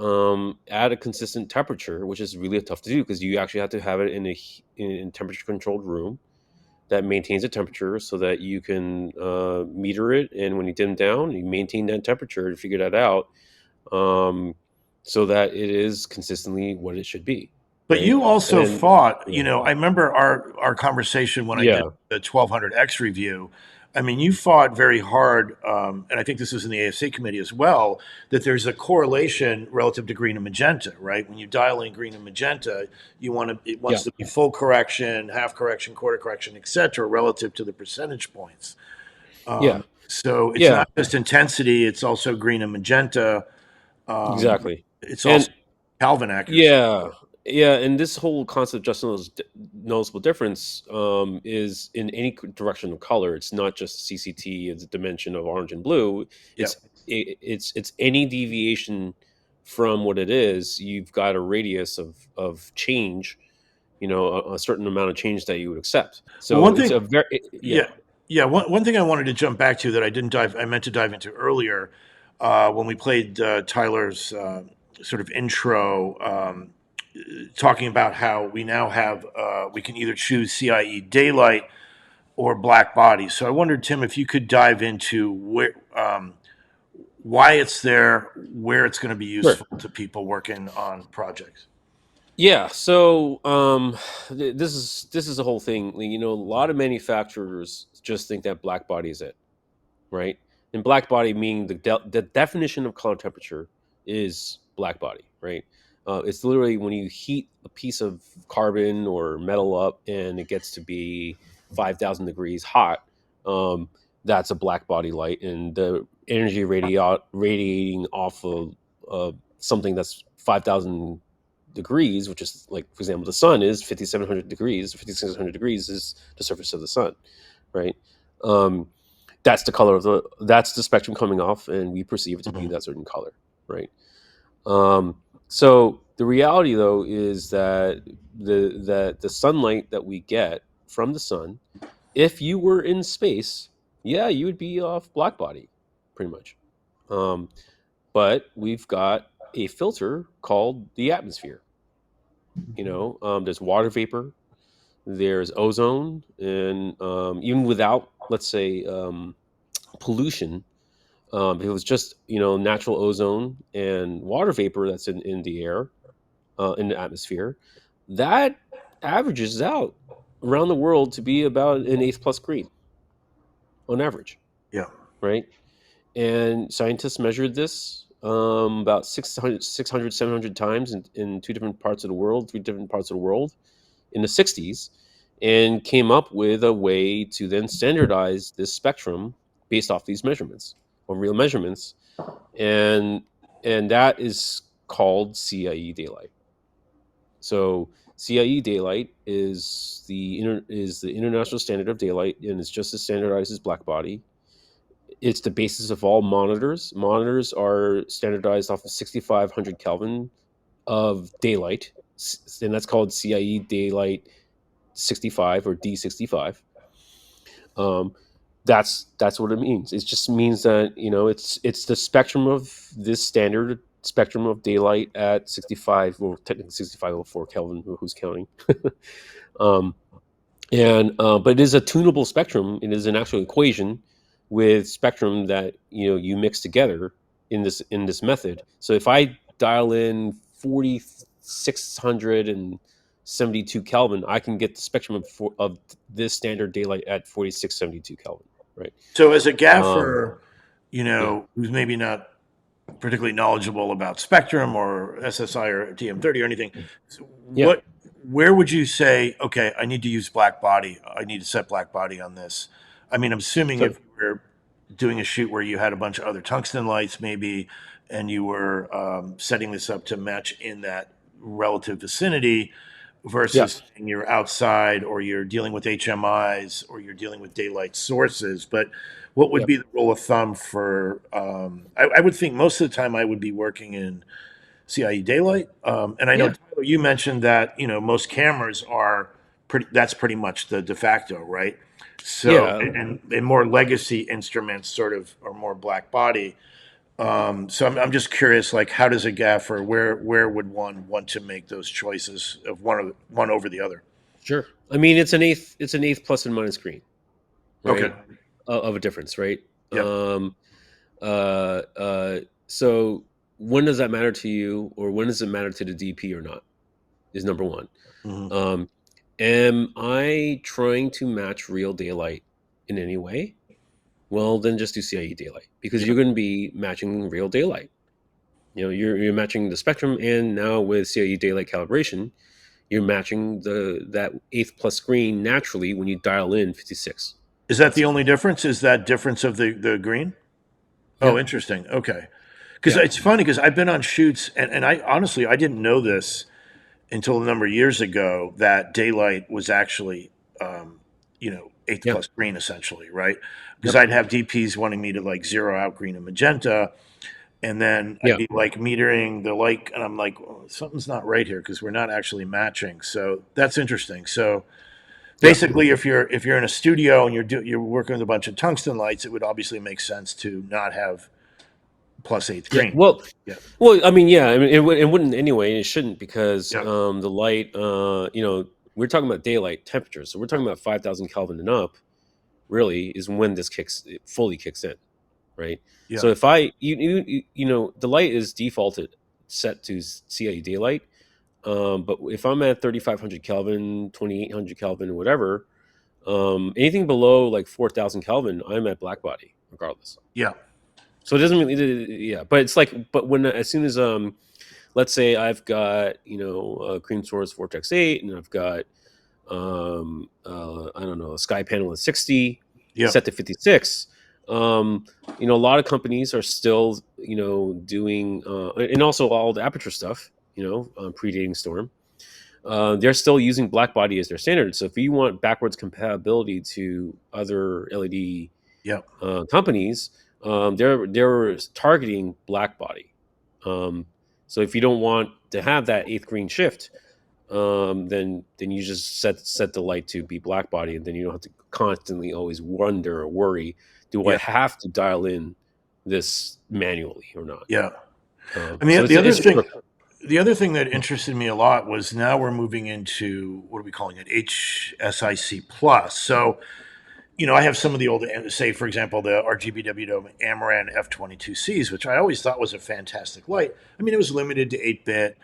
at a consistent temperature, which is really tough to do because you actually have to have it in a temperature controlled room that maintains a temperature so that you can meter it. And when you dim down, you maintain that temperature to figure that out so that it is consistently what it should be. But right? you also And then- fought, yeah. you know, I remember our conversation when I Yeah. did the 1200X review. I mean, you fought very hard, and I think this was in the AFC committee as well, that there's a correlation relative to green and magenta, right? When you dial in green and magenta, it wants to be full correction, half correction, quarter correction, et cetera, relative to the percentage points. Yeah. So it's Yeah. not just intensity, it's also green and magenta. Exactly. It's And- also Kelvin accuracy. Yeah, and this whole concept of just noticeable difference is in any direction of color. It's not just CCT as a dimension of orange and blue. It's any deviation from what it is. You've got a radius of change, you know, a certain amount of change that you would accept. So Well, one it's thing- a very Yeah. One thing I wanted to jump back to that I meant to dive into earlier when we played Tyler's sort of intro, talking about how we now have we can either choose CIE daylight or black body. So I wondered, Tim, if you could dive into why it's there, where it's going to be useful to people working on projects. Yeah, so this is the whole thing. You know, a lot of manufacturers just think that black body is it, right? And black body meaning the definition of color temperature is black body, right? It's literally when you heat a piece of carbon or metal up and it gets to be 5,000 degrees hot. That's a black body light, and the energy radiating off of something that's 5,000 degrees, which is like, for example, the sun is 5,700 degrees. 5,600 degrees is the surface of the sun, right? That's the color that's the spectrum coming off, and we perceive it to be that certain color, right? So the reality, though, is that the sunlight that we get from the sun, if you were in space, yeah, you would be off black body, pretty much. Um, but we've got a filter called the atmosphere. There's water vapor, there's ozone, and even without, let's say, pollution, if it was just natural ozone and water vapor that's in the air, in the atmosphere, that averages out around the world to be about an eighth plus green on average, Yeah. right? And scientists measured this about 700 times in two different parts of the world, three different parts of the world in the 60s, and came up with a way to then standardize this spectrum based off these measurements, or real measurements, and that is called CIE daylight. So CIE daylight is the international standard of daylight, and it's just as standardized as black body. It's the basis of all monitors. Monitors are standardized off of 6,500 Kelvin of daylight, and that's called CIE daylight 65 or D65. That's what it means. It just means that it's the spectrum of this standard spectrum of daylight at 65, well, technically 6504 Kelvin. Who's counting? um, but it is a tunable spectrum. It is an actual equation with spectrum that you mix together in this method. So if I dial in 4672 Kelvin, I can get the spectrum of this standard daylight at 4672 Kelvin, right? So as a Um, gaffer, yeah, who's maybe not particularly knowledgeable about spectrum or SSI or TM30 or anything, yeah. where would you say, okay, I need to use black body. I need to set black body on this. I mean, I'm assuming So if you're doing a shoot where you had a bunch of other tungsten lights, maybe, and you were setting this up to match in that relative vicinity yeah, versus you're outside or you're dealing with HMIs or you're dealing with daylight sources. But what would yeah, be the rule of thumb for? I would think most of the time I would be working in CIE daylight, and I know yeah, Tyler, you mentioned that most cameras are pretty. That's pretty much the de facto, right? So yeah. and more legacy instruments sort of are more black body. So I'm just curious, like, how does a gaffer, where would one want to make those choices of one over the other? Sure. I mean, it's an eighth plus and minus green, Okay. right? Of a difference, right? Yep. Um, so when does that matter to you, or when does it matter to the DP or not? Is number one. Hmm. Um, am I trying to match real daylight in any way? Well, then just do CIE daylight, because Yep. you're going to be matching real daylight. You're matching the spectrum, and now with CIE daylight calibration, you're matching that eighth plus green naturally when you dial in 56. Is that the only difference? Is that difference of the green? Yeah, Oh, interesting. Okay. Because yeah, it's funny because I've been on shoots and I honestly I didn't know this until a number of years ago that daylight was actually eighth yeah, plus green essentially, right? Because yep, I'd have DPs wanting me to like zero out green and magenta, and then I'd yeah, be like metering the light, and I'm like, oh, something's not right here because we're not actually matching. So that's interesting. So yep. basically, if you're in a studio and you're working with a bunch of tungsten lights, it would obviously make sense to not have plus eighth Yeah. green. Yeah, Well, I mean, yeah. I mean, it wouldn't anyway. It shouldn't, because yeah, the light. We're talking about daylight temperature, so we're talking about 5,000 Kelvin and up. Really, is when it fully kicks in, right? yeah. So if the light is defaulted set to CIE daylight, but if I'm at 3,500 Kelvin, 2,800 Kelvin, whatever, anything below like 4,000 Kelvin, I'm at black body regardless. Yeah. So it doesn't really, yeah. But it's like, but when as soon as let's say I've got a cream source Vortex 8, and I've got I don't know, a sky panel at 60 Yeah. set to 56. A lot of companies are still doing and also all the Aputure stuff, predating Storm. They're still using black body as their standard. So if you want backwards compatibility to other LED Yeah. companies, they're targeting black body. Um, So if you don't want to have that eighth green shift, then you just set the light to be black body, and then you don't have to constantly always wonder or worry, do I have to dial in this manually or not? Yeah. So The other thing that interested me a lot was now we're moving into, what are we calling it? HSIC plus. So, I have some of the old, say, for example, the RGBWW Amaran F22Cs, which I always thought was a fantastic light. I mean, it was limited to 8-bit,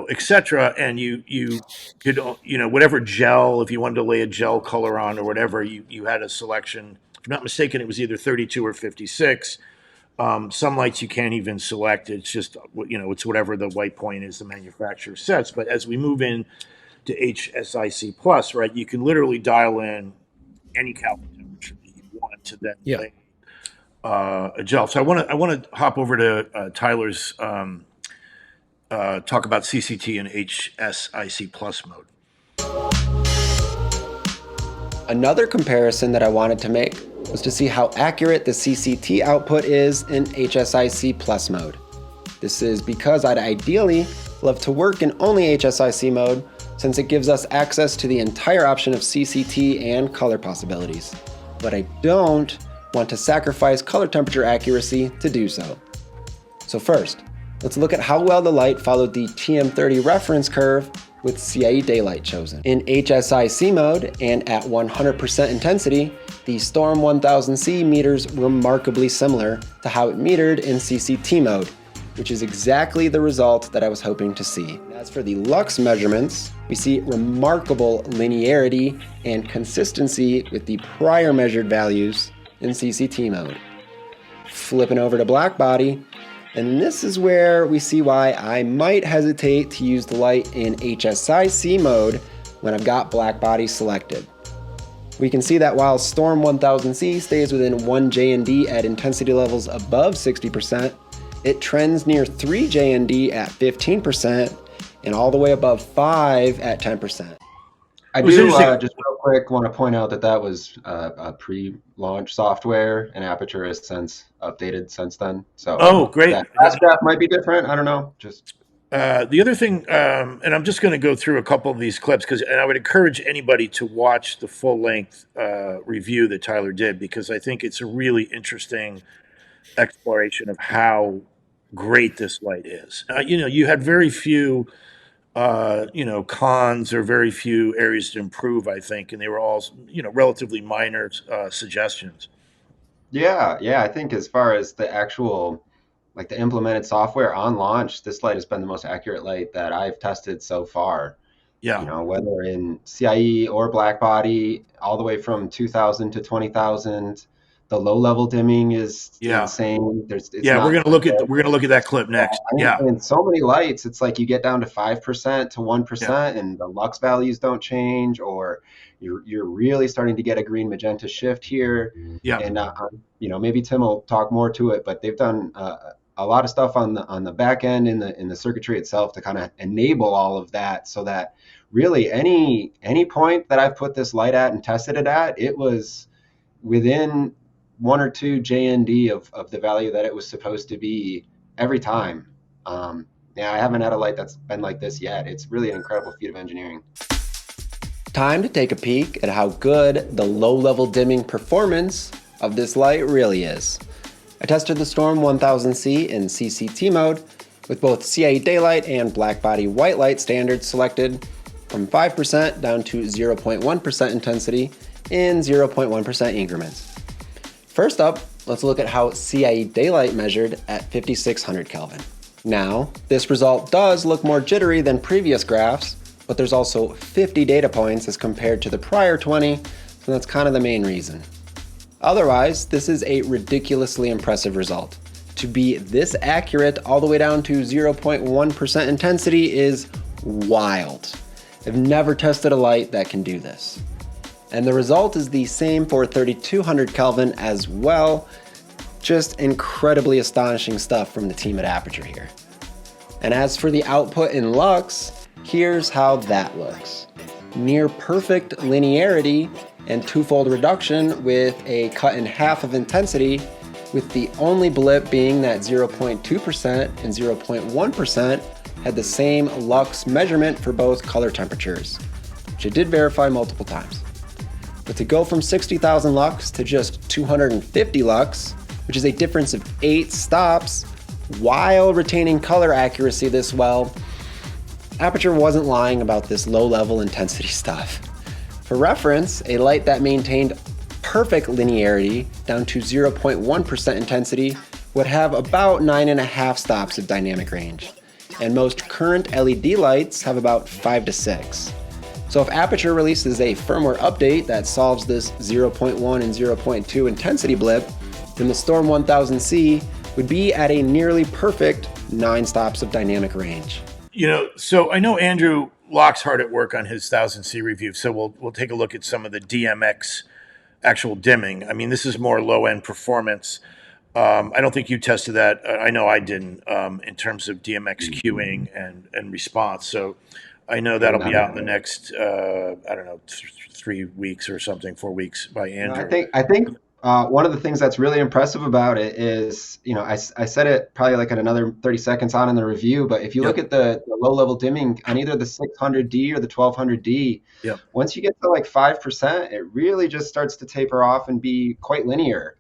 et cetera. And you could, whatever gel, if you wanted to lay a gel color on or whatever, you had a selection. If I'm not mistaken, it was either 32 or 56. Some lights you can't even select. It's just, it's whatever the white point is the manufacturer sets. But as we move in to HSIC plus, right, you can literally dial in any Kelvin temperature that you want to then lay a gel. So I want to hop over to Tyler's talk about CCT and HSIC plus mode. Another comparison that I wanted to make was to see how accurate the CCT output is in HSIC plus mode. This is because I'd ideally love to work in only HSIC mode, since it gives us access to the entire option of CCT and color possibilities. But I don't want to sacrifice color temperature accuracy to do so. So first, let's look at how well the light followed the TM30 reference curve with CIE daylight chosen. In HSIC mode and at 100% intensity, the Storm 1000C meters remarkably similar to how it metered in CCT mode, which is exactly the result that I was hoping to see. As for the lux measurements, we see remarkable linearity and consistency with the prior measured values in CCT mode. Flipping over to black body, and this is where we see why I might hesitate to use the light in HSIC mode when I've got black body selected. We can see that while Storm 1000C stays within 1 JND at intensity levels above 60%, it trends near 3 JND at 15% and all the way above 5 at 10%. I do just real quick want to point out that was a pre-launch software, and Aputure has since updated since then. So great. That graph might be different. I don't know. Just the other thing, and I'm just going to go through a couple of these clips and I would encourage anybody to watch the full-length review that Tyler did, because I think it's a really interesting exploration of how great this light is. You had very few cons or very few areas to improve, I think, and they were all, relatively minor suggestions. Yeah, I think as far as the actual, like the implemented software on launch, this light has been the most accurate light that I've tested so far. Yeah. Whether in CIE or black body, all the way from 2,000 to 20,000. The low level dimming is insane. We're gonna look at that clip next. In so many lights, it's like you get down to 5% to 1%, and the lux values don't change, or you're really starting to get a green magenta shift here. Yeah, and maybe Tim will talk more to it, but they've done a lot of stuff on the back end in the circuitry itself to kind of enable all of that, so that really any point that I've put this light at and tested it at, it was within 1 or 2 JND of the value that it was supposed to be every time. I haven't had a light that's been like this yet. It's really an incredible feat of engineering. Time to take a peek at how good the low-level dimming performance of this light really is. I tested the Storm 1000C in CCT mode with both CIE daylight and black body white light standards selected, from 5% down to 0.1% intensity in 0.1% increments. First up, let's look at how CIE daylight measured at 5600 Kelvin. Now, this result does look more jittery than previous graphs, but there's also 50 data points as compared to the prior 20, so that's kind of the main reason. Otherwise, this is a ridiculously impressive result. To be this accurate all the way down to 0.1% intensity is wild. I've never tested a light that can do this. And the result is the same for 3200 Kelvin as well. Just incredibly astonishing stuff from the team at Aputure here. And as for the output in lux, here's how that looks. Near perfect linearity and twofold reduction with a cut in half of intensity with the only blip being that 0.2% and 0.1% had the same lux measurement for both color temperatures, which it did verify multiple times. But to go from 60,000 lux to just 250 lux, which is a difference of 8 stops, while retaining color accuracy this well, Aputure wasn't lying about this low-level intensity stuff. For reference, a light that maintained perfect linearity down to 0.1% intensity would have about 9.5 stops of dynamic range, and most current LED lights have about 5 to 6. So if Aputure releases a firmware update that solves this 0.1 and 0.2 intensity blip, then the Storm 1000C would be at a nearly perfect 9 stops of dynamic range. You know, so I know Andrew Locke's hard at work on his 1000C review, so we'll take a look at some of the DMX actual dimming. I mean, this is more low-end performance. I don't think you tested that. I know I didn't in terms of DMX queuing and response. So I know that'll be out in the next, I don't know, 3 weeks or something, 4 weeks by Andrew. I think one of the things that's really impressive about it is, you know, I said it probably like at another 30 seconds on in the review, but if you look at the low-level dimming on either the 600D or the 1200D, once you get to like 5%, it really just starts to taper off and be quite linear.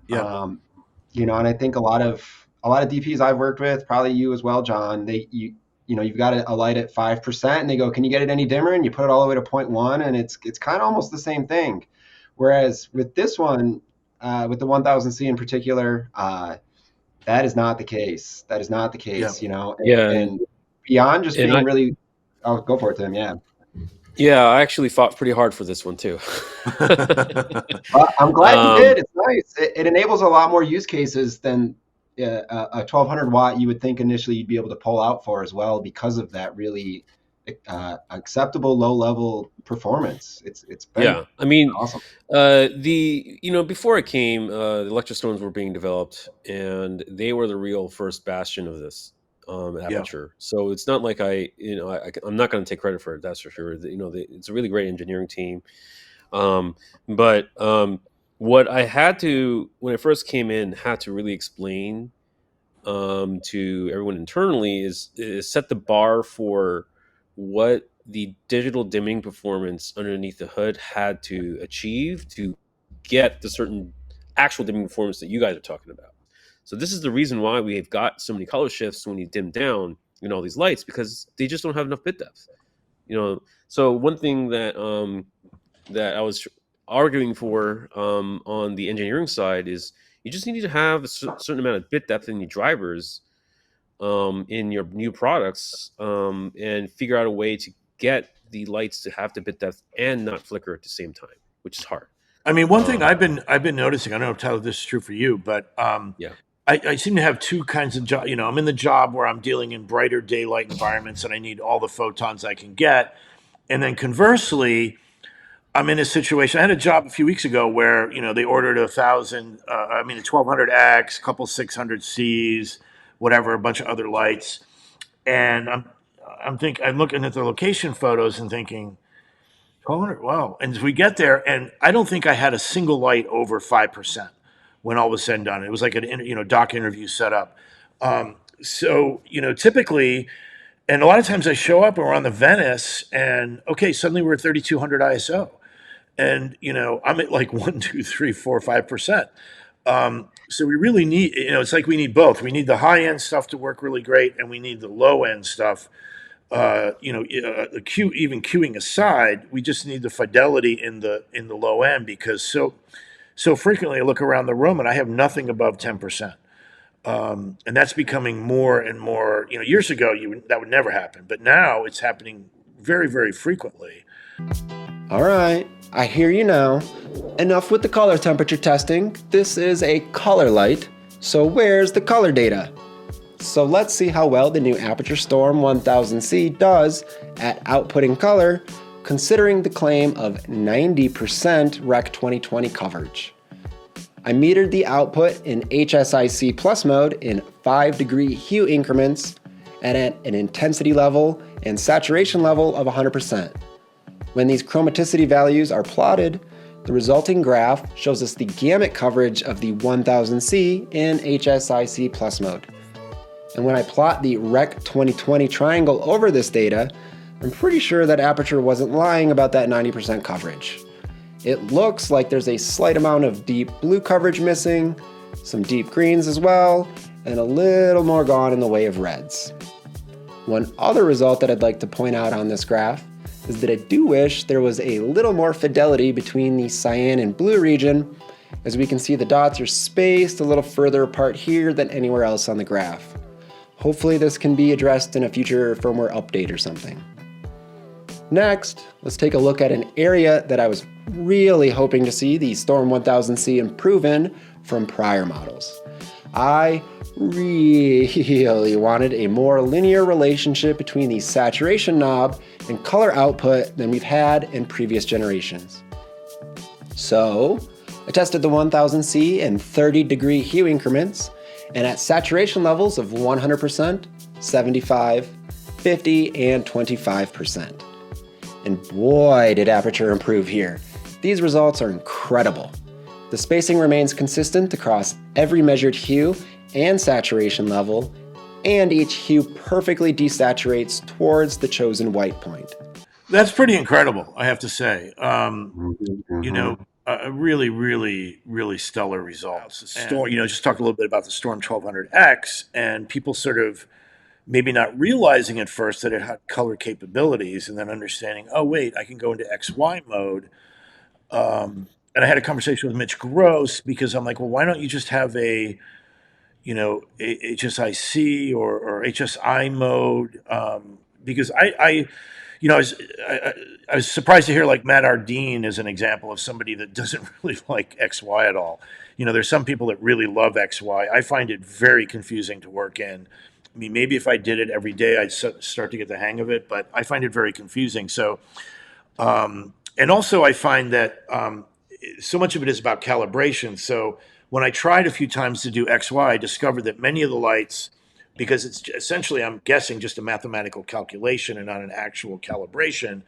You know, and I think a lot of DPs I've worked with, probably you as well, John, you know, you've got a light at 5% and they go, can you get it any dimmer? And you put it all the way to 0.1 and it's kind of almost the same thing. Whereas with this one, with the 1000C in particular, that is not the case. That is not the case, you know. And beyond just being really, oh, go for it, Tim. Yeah, I actually fought pretty hard for this one too. Well, I'm glad you did. It's nice. It enables a lot more use cases than a 1200 watt you would think initially you'd be able to pull out for as well, because of that really acceptable low level performance. It's been I mean, awesome. Before it came, the electrostorms were being developed, and they were the real first bastion of this Aputure. So it's not like I'm not going to take credit for it. That's for sure. It's a really great engineering team. But what I had to, when it first came in, had to really explain to everyone internally is set the bar for what the digital dimming performance underneath the hood had to achieve to get the certain actual dimming performance that you guys are talking about. So this is the reason why we've got so many color shifts when you dim down all these lights, because they just don't have enough bit depth. So one thing that that I was arguing for on the engineering side is you just need to have a certain amount of bit depth in your drivers in your new products, and figure out a way to get the lights to have the bit depth and not flicker at the same time, which is hard. I mean, one thing I've been noticing, I don't know if Tyler, this is true for you, but I seem to have two kinds of job. I'm in the job where I'm dealing in brighter daylight environments and I need all the photons I can get. And then conversely, I'm in a situation. I had a job a few weeks ago where, they ordered 1200X, a couple 600Cs, whatever, a bunch of other lights. And I'm looking at the location photos and thinking, 1200, wow. And as we get there, and I don't think I had a single light over 5% when all was said and done. It was like a doc interview set up. So typically, and a lot of times I show up and we're on the Venice, and okay, suddenly we're at 3200 ISO. And, I'm at like 1, 2, 3, 4, 5%. So we really need, it's like we need both. We need the high end stuff to work really great, and we need the low end stuff. Even queuing aside, we just need the fidelity in the low end, because so frequently I look around the room and I have nothing above 10%. And that's becoming more and more, years ago, that would never happen, but now it's happening very, very frequently. All right, I hear you now. Enough with the color temperature testing. This is a color light, so where's the color data? So let's see how well the new Aputure Storm 1000C does at outputting color, considering the claim of 90% Rec 2020 coverage. I metered the output in HSIC plus mode in 5-degree hue increments and at an intensity level and saturation level of 100%. When these chromaticity values are plotted, The resulting graph shows us the gamut coverage of the 1000C in HSIC plus mode. And when I plot the Rec 2020 triangle over this data, I'm pretty sure that Aputure wasn't lying about that 90% coverage. It looks like there's a slight amount of deep blue coverage missing, some deep greens as well, and a little more gone in the way of reds. One other result that I'd like to point out on this graph is that I do wish there was a little more fidelity between the cyan and blue region, as we can see the dots are spaced a little further apart here than anywhere else on the graph. Hopefully this can be addressed in a future firmware update or something. Next, let's take a look at an area that I was really hoping to see the Storm 1000C improve in from prior models. I really wanted a more linear relationship between the saturation knob and color output than we've had in previous generations. So, I tested the 1000C in 30-degree hue increments, and at saturation levels of 100%, 75, 50, and 25%. And boy, did Aputure improve here. These results are incredible. The spacing remains consistent across every measured hue and saturation level, and each hue perfectly desaturates towards the chosen white point. That's pretty incredible, I have to say. You know, really, really, really stellar results. Storm, you know, just talk a little bit about the Storm 1200X, and people sort of maybe not realizing at first that it had color capabilities, and then understanding, oh wait, I can go into XY mode. And I had a conversation with Mitch Gross because I'm like, well, why don't you just have a, you know, HSIC or HSI mode? Because you know, I was surprised to hear like Matt Ardeen as an example of somebody that doesn't really like XY at all. You know, there's some people that really love XY. I find it very confusing to work in. I mean, maybe if I did it every day, I'd start to get the hang of it, but I find it very confusing. So, and also I find that so much of it is about calibration. So when I tried a few times to do XY, I discovered that many of the lights, because it's essentially, I'm guessing, just a mathematical calculation and not an actual calibration,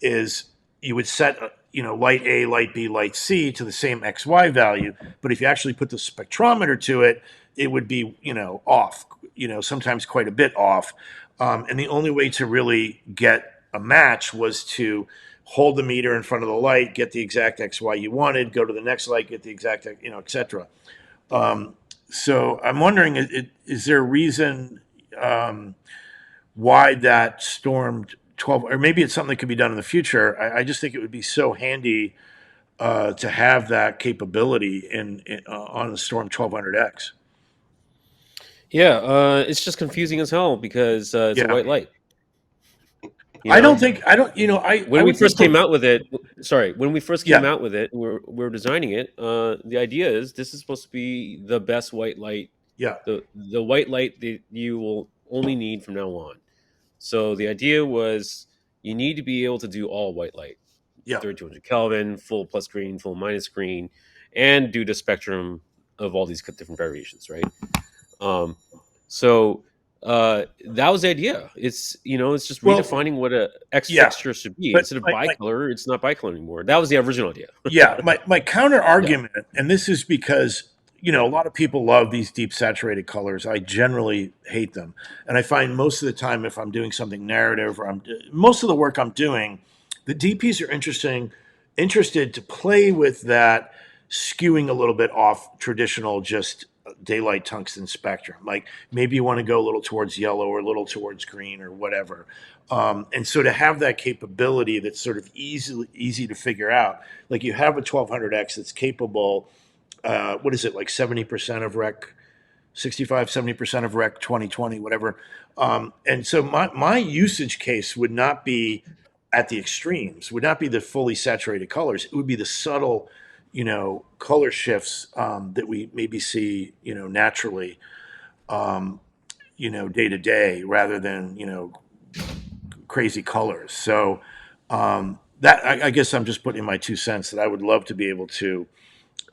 is you would set, you know, light A, light B, light C to the same XY value. But if you actually put the spectrometer to it, it would be, you know, off, you know, sometimes quite a bit off. And the only way to really get a match was to hold the meter in front of the light, get the exact XY you wanted, go to the next light, get the exact, you know, et cetera. So I'm wondering, is there a reason why that Storm 12, or maybe it's something that could be done in the future. I just think it would be so handy to have that capability on the Storm 1200X. Yeah, it's just confusing as hell because it's a white light. You I know? don't, you know, when we first came out with it, when we first came out with it, we're designing it. The idea is this is supposed to be the best white light. Yeah. The white light that you will only need from now on. So the idea was you need to be able to do all white light. Yeah. 3200 Kelvin, full plus green, full minus green, and do the spectrum of all these different variations, right? So that was the idea. It's, you know, it's just redefining what a X fixture should be. Instead of bicolor, it's not bicolor anymore. That was the original idea. Yeah. My counter argument, and this is because, you know, a lot of people love these deep saturated colors. I generally hate them. And I find most of the time if I'm doing something narrative or most of the work I'm doing, the DPs are interested to play with that skewing a little bit off traditional just daylight tungsten spectrum. Like maybe you want to go a little towards yellow or a little towards green or whatever. And so to have that capability that's sort of easy to figure out, like you have a 1200X that's capable, what is it, like 70% of rec, 65, 70% of rec 2020, whatever. And so my usage case would not be at the extremes, would not be the fully saturated colors. It would be the subtle, you know, color shifts that we maybe see, you know, naturally, you know, day to day rather than, you know, crazy colors. So that I guess I'm just putting in my 2 cents that I would love to be able to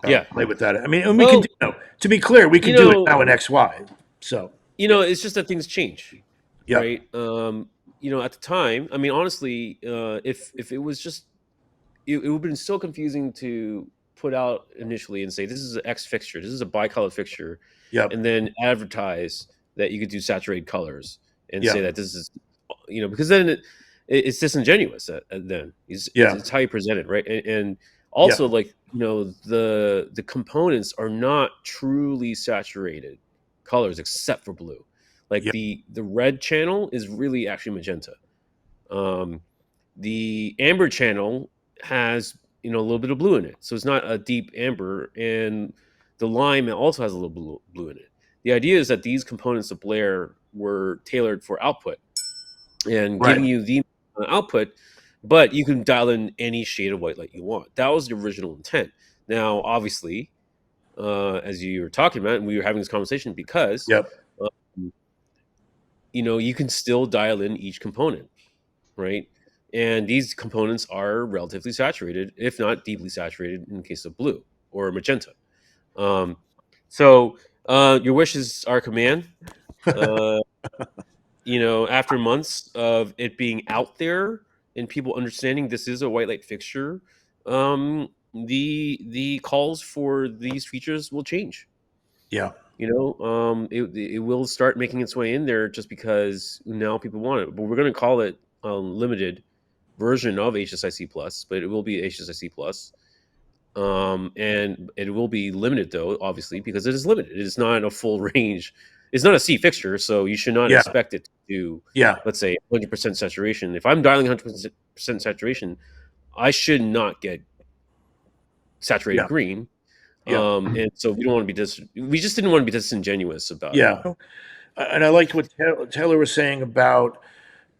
play with that. I mean, and we can, you know, to be clear, we can do it now in XY. So, you know, it's just that things change, right? You know, at the time, I mean, honestly, if it was just it would have been so confusing to put out initially and say this is an X fixture, this is a bicolor fixture, Yep. and then advertise that you could do saturated colors and say Yeah. that this is, because then it's disingenuous. Then Yeah. it's how you present it, right? And Yeah. also, like, the components are not truly saturated colors except for blue. Like Yeah. the red channel is really actually magenta. The amber channel has a little bit of blue in it, so it's not a deep amber, and the lime also has a little blue in it. The idea is that these components of Blair were tailored for output and Right. giving you the output, but you can dial in any shade of white light you want. That was the original intent. Now, obviously, as you were talking about, and we were having this conversation because Yep. you can still dial in each component, right? And these components are relatively saturated, if not deeply saturated, in the case of blue or magenta. So your wish is our command. After months of it being out there and people understanding this is a white light fixture, the calls for these features will change. Yeah. It will start making its way in there just because now people want it. But we're going to call it limited version of HSIC Plus, but it will be HSIC Plus. And it will be limited, though, obviously, because it is limited. It is not a full range. It's not a C fixture, so you should not Yeah. expect it to do, Yeah. let's say, 100% saturation. If I'm dialing 100% saturation, I should not get saturated Yeah. green. Yeah. And so we don't want to be we just didn't want to be disingenuous about it. Yeah. And I liked what Taylor was saying about,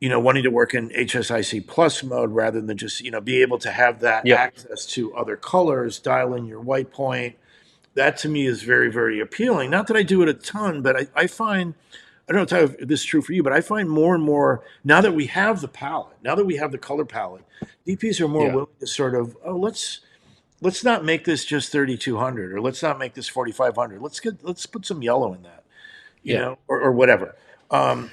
wanting to work in HSIC plus mode rather than just, be able to have that Yeah. access to other colors, dial in your white point. That to me is very, very appealing. Not that I do it a ton, but I find, I don't know Tyler, if this is true for you, but I find more and more, now that we have the palette, now that we have the color palette, DPs are more Yeah. willing to sort of, let's not make this just 3200, or let's not make this 4500. Let's put some yellow in that, Yeah. or whatever. And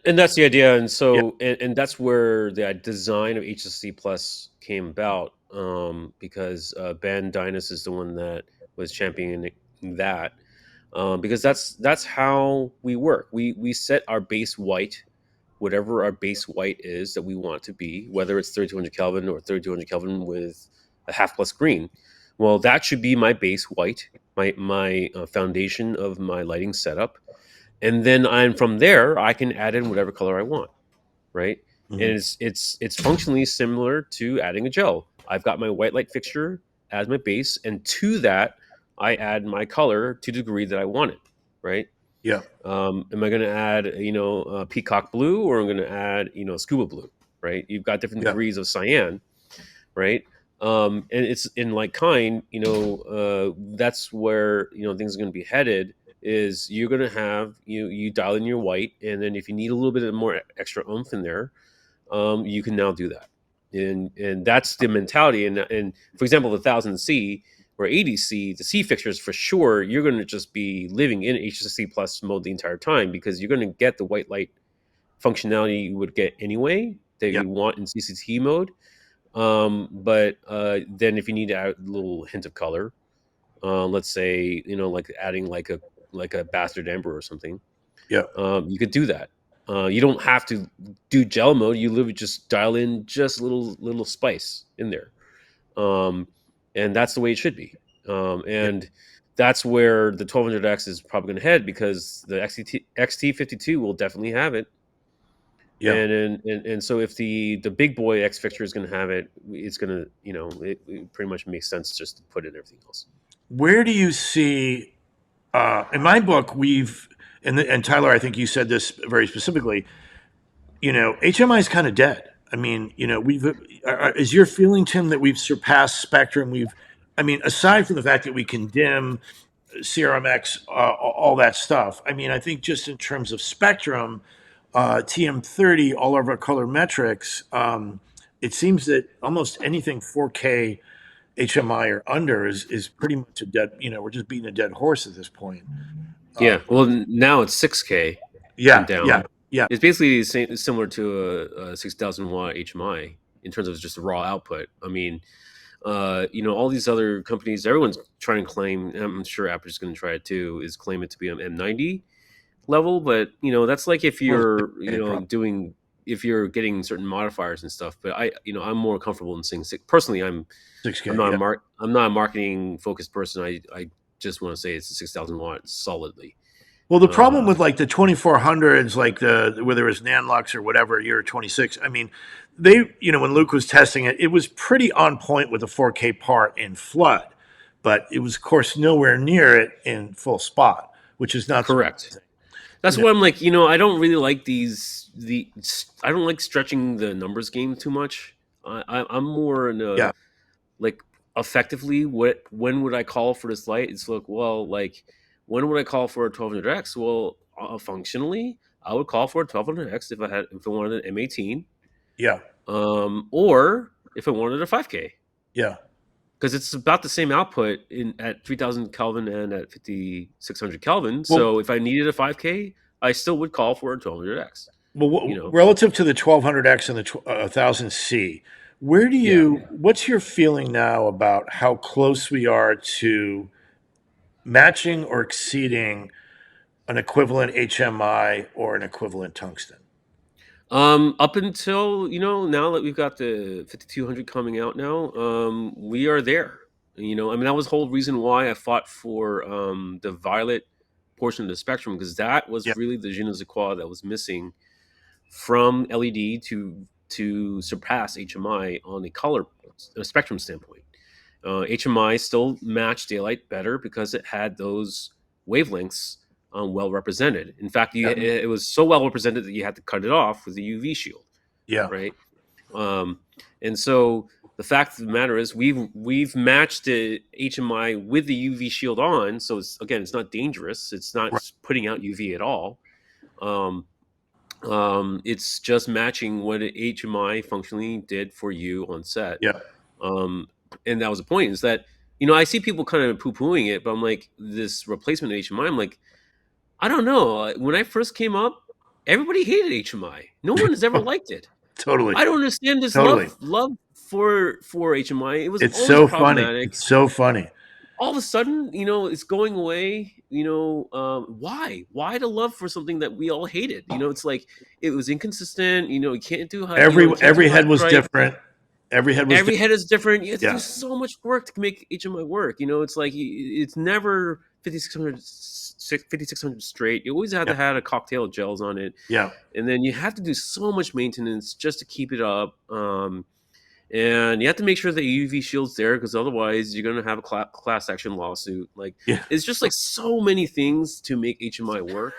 that's the idea, and so and that's where the design of HSC Plus came about, because Ben Dynas is the one that was championing that, because that's how we work. We set our base white, whatever our base white is that we want to be, whether it's 3200 Kelvin or 3200 Kelvin with a half plus green. Well, that should be my base white, my foundation of my lighting setup. And then from there I can add in whatever color I want, right? Mhm. And it's functionally similar to adding a gel. I've got my white light fixture as my base, and to that I add my color to the degree that I want it, right? Yeah. Am I going to add peacock blue, or I'm going to add scuba blue, right? You've got different Yeah. degrees of cyan, right? And it's in like kind, that's where things are going to be headed. Is you're going to have you dial in your white, and then if you need a little bit of more extra oomph in there, you can now do that, and that's the mentality. And for example, the 1000C or 80C, the C fixtures for sure, you're going to just be living in HSC Plus mode the entire time, because you're going to get the white light functionality you would get anyway that Yep. you want in CCT mode. But then if you need to add a little hint of color, let's say like adding like a bastard amber or something, Yeah. you could do that. You don't have to do gel mode. You literally just dial in just a little spice in there, and that's the way it should be. And that's where the 1200X is probably going to head, because the XT52 will definitely have it. Yeah. And so if the big boy X fixture is going to have it, it's going to it pretty much makes sense just to put in everything else. Where do you see, in my book, and Tyler, I think you said this very specifically, HMI is kind of dead. I mean, is your feeling, Tim, that we've surpassed spectrum? Aside from the fact that we can dim CRMX, all that stuff. I think just in terms of spectrum, TM30, all of our color metrics, it seems that almost anything 4K HMI or under is pretty much a dead, we're just beating a dead horse at this point. Yeah. Well, now it's 6K. Yeah. and down. Yeah. It's basically similar to a 6,000 watt HMI in terms of just raw output. I mean, All these other companies, everyone's trying to claim, and I'm sure Aputure's going to try it too, is claim it to be an M90 level. But that's like if you're if you're getting certain modifiers and stuff. But I'm more comfortable in saying personally. I'm 6K. I'm not a marketing focused person. I just want to say it's a 6,000 watt solidly. Well, the problem with like the 2400s, like whether it was Nanlux or whatever, year 26, I mean, they, when Luke was testing it, it was pretty on point with a 4K part in flood, but it was, of course, nowhere near it in full spot, which is not correct. That's why I'm like, I don't really like I don't like stretching the numbers game too much. I'm more in a, like, effectively, when would I call for this light? It's like, well, like, when would I call for a 1200X? Well, functionally, I would call for a 1200X if I wanted an M18. Yeah. Or if I wanted a 5K. Yeah. Because it's about the same output at 3000 Kelvin and at 5600 Kelvin. So if I needed a 5K, I still would call for a 1200X. Well, relative to the 1200X and the 1000C, where do you? What's your feeling now about how close we are to matching or exceeding an equivalent HMI or an equivalent tungsten? Up until now that we've got the 5200 coming out now, we are there. I mean, that was the whole reason why I fought for the violet portion of the spectrum, because that was really the je ne sais quoi that was missing from LED to surpass HMI on a spectrum standpoint. HMI still matched daylight better because it had those wavelengths well represented. In fact, it was so well represented that you had to cut it off with a UV shield. Yeah. Right. And so the fact of the matter is we've matched the HMI with the UV shield on. So it's not dangerous. It's not putting out UV at all. It's just matching what HMI functionally did for you on set. Yeah. And that was the point, is that, I see people kind of poo-pooing it, but I'm like, this replacement of HMI, I'm like, I don't know. When I first came up, everybody hated HMI. No one has ever liked it. Totally. I don't understand this love for HMI. It's so funny. It's so funny. All of a sudden, it's going away. Why? Why the love for something that we all hated? It's like it was inconsistent. You can't do high. Every head was different. Every head is different. You have to do so much work to make HMI work. It's like it's never 5600 straight. You always have to have a cocktail of gels on it. Yeah. And then you have to do so much maintenance just to keep it up. And you have to make sure the UV shield's there, because otherwise you're going to have a class action lawsuit. Like, it's just like so many things to make HMI work.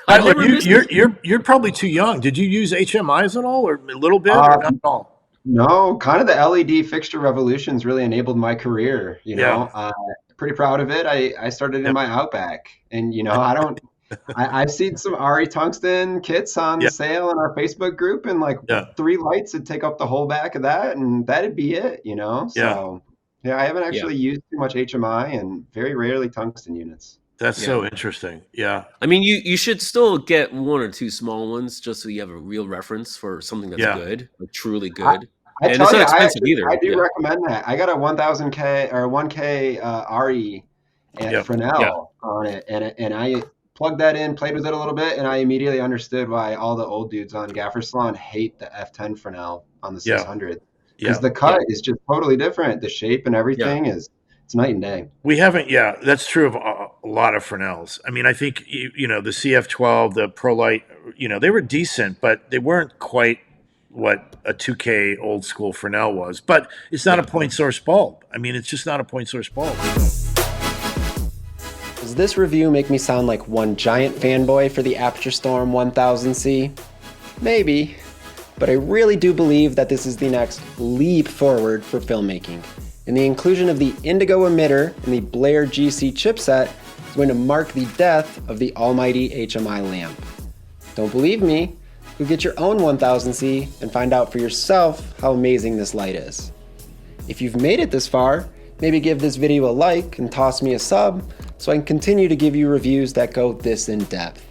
You're probably too young. Did you use HMIs at all, or a little bit, or not at all? No, kind of the LED fixture revolutions really enabled my career. Pretty proud of it. I started in my Outback, and I've seen some RE tungsten kits on sale in our Facebook group, and like 3 lights would take up the whole back of that, and that'd be it. So I haven't actually used too much HMI, and very rarely tungsten units. That's so interesting. Yeah. I mean, you should still get 1 or 2 small ones just so you have a real reference for something that's good, like truly good. And it's not expensive either. I do recommend that. I got a 1000K or 1K RE and Fresnel on it, and I plugged that in, played with it a little bit, and I immediately understood why all the old dudes on Gaffers Salon hate the F10 Fresnel on the 600. Because the cut is just totally different. The shape and everything it's night and day. We haven't, that's true of a lot of Fresnels. I mean, I think, the CF12, the ProLight, they were decent, but they weren't quite what a 2K old school Fresnel was. But it's not a point source bulb. I mean, it's just not a point source bulb. Does this review make me sound like one giant fanboy for the Aputure Storm 1000C? Maybe, but I really do believe that this is the next leap forward for filmmaking. And the inclusion of the indigo emitter in the BLAIR-CG chipset is going to mark the death of the almighty HMI lamp. Don't believe me? Go get your own 1000C and find out for yourself how amazing this light is. If you've made it this far, maybe give this video a like and toss me a sub so I can continue to give you reviews that go this in depth.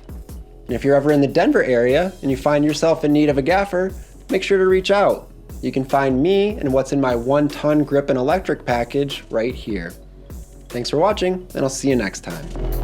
And if you're ever in the Denver area and you find yourself in need of a gaffer, make sure to reach out. You can find me and what's in my 1-ton grip and electric package right here. Thanks for watching, and I'll see you next time.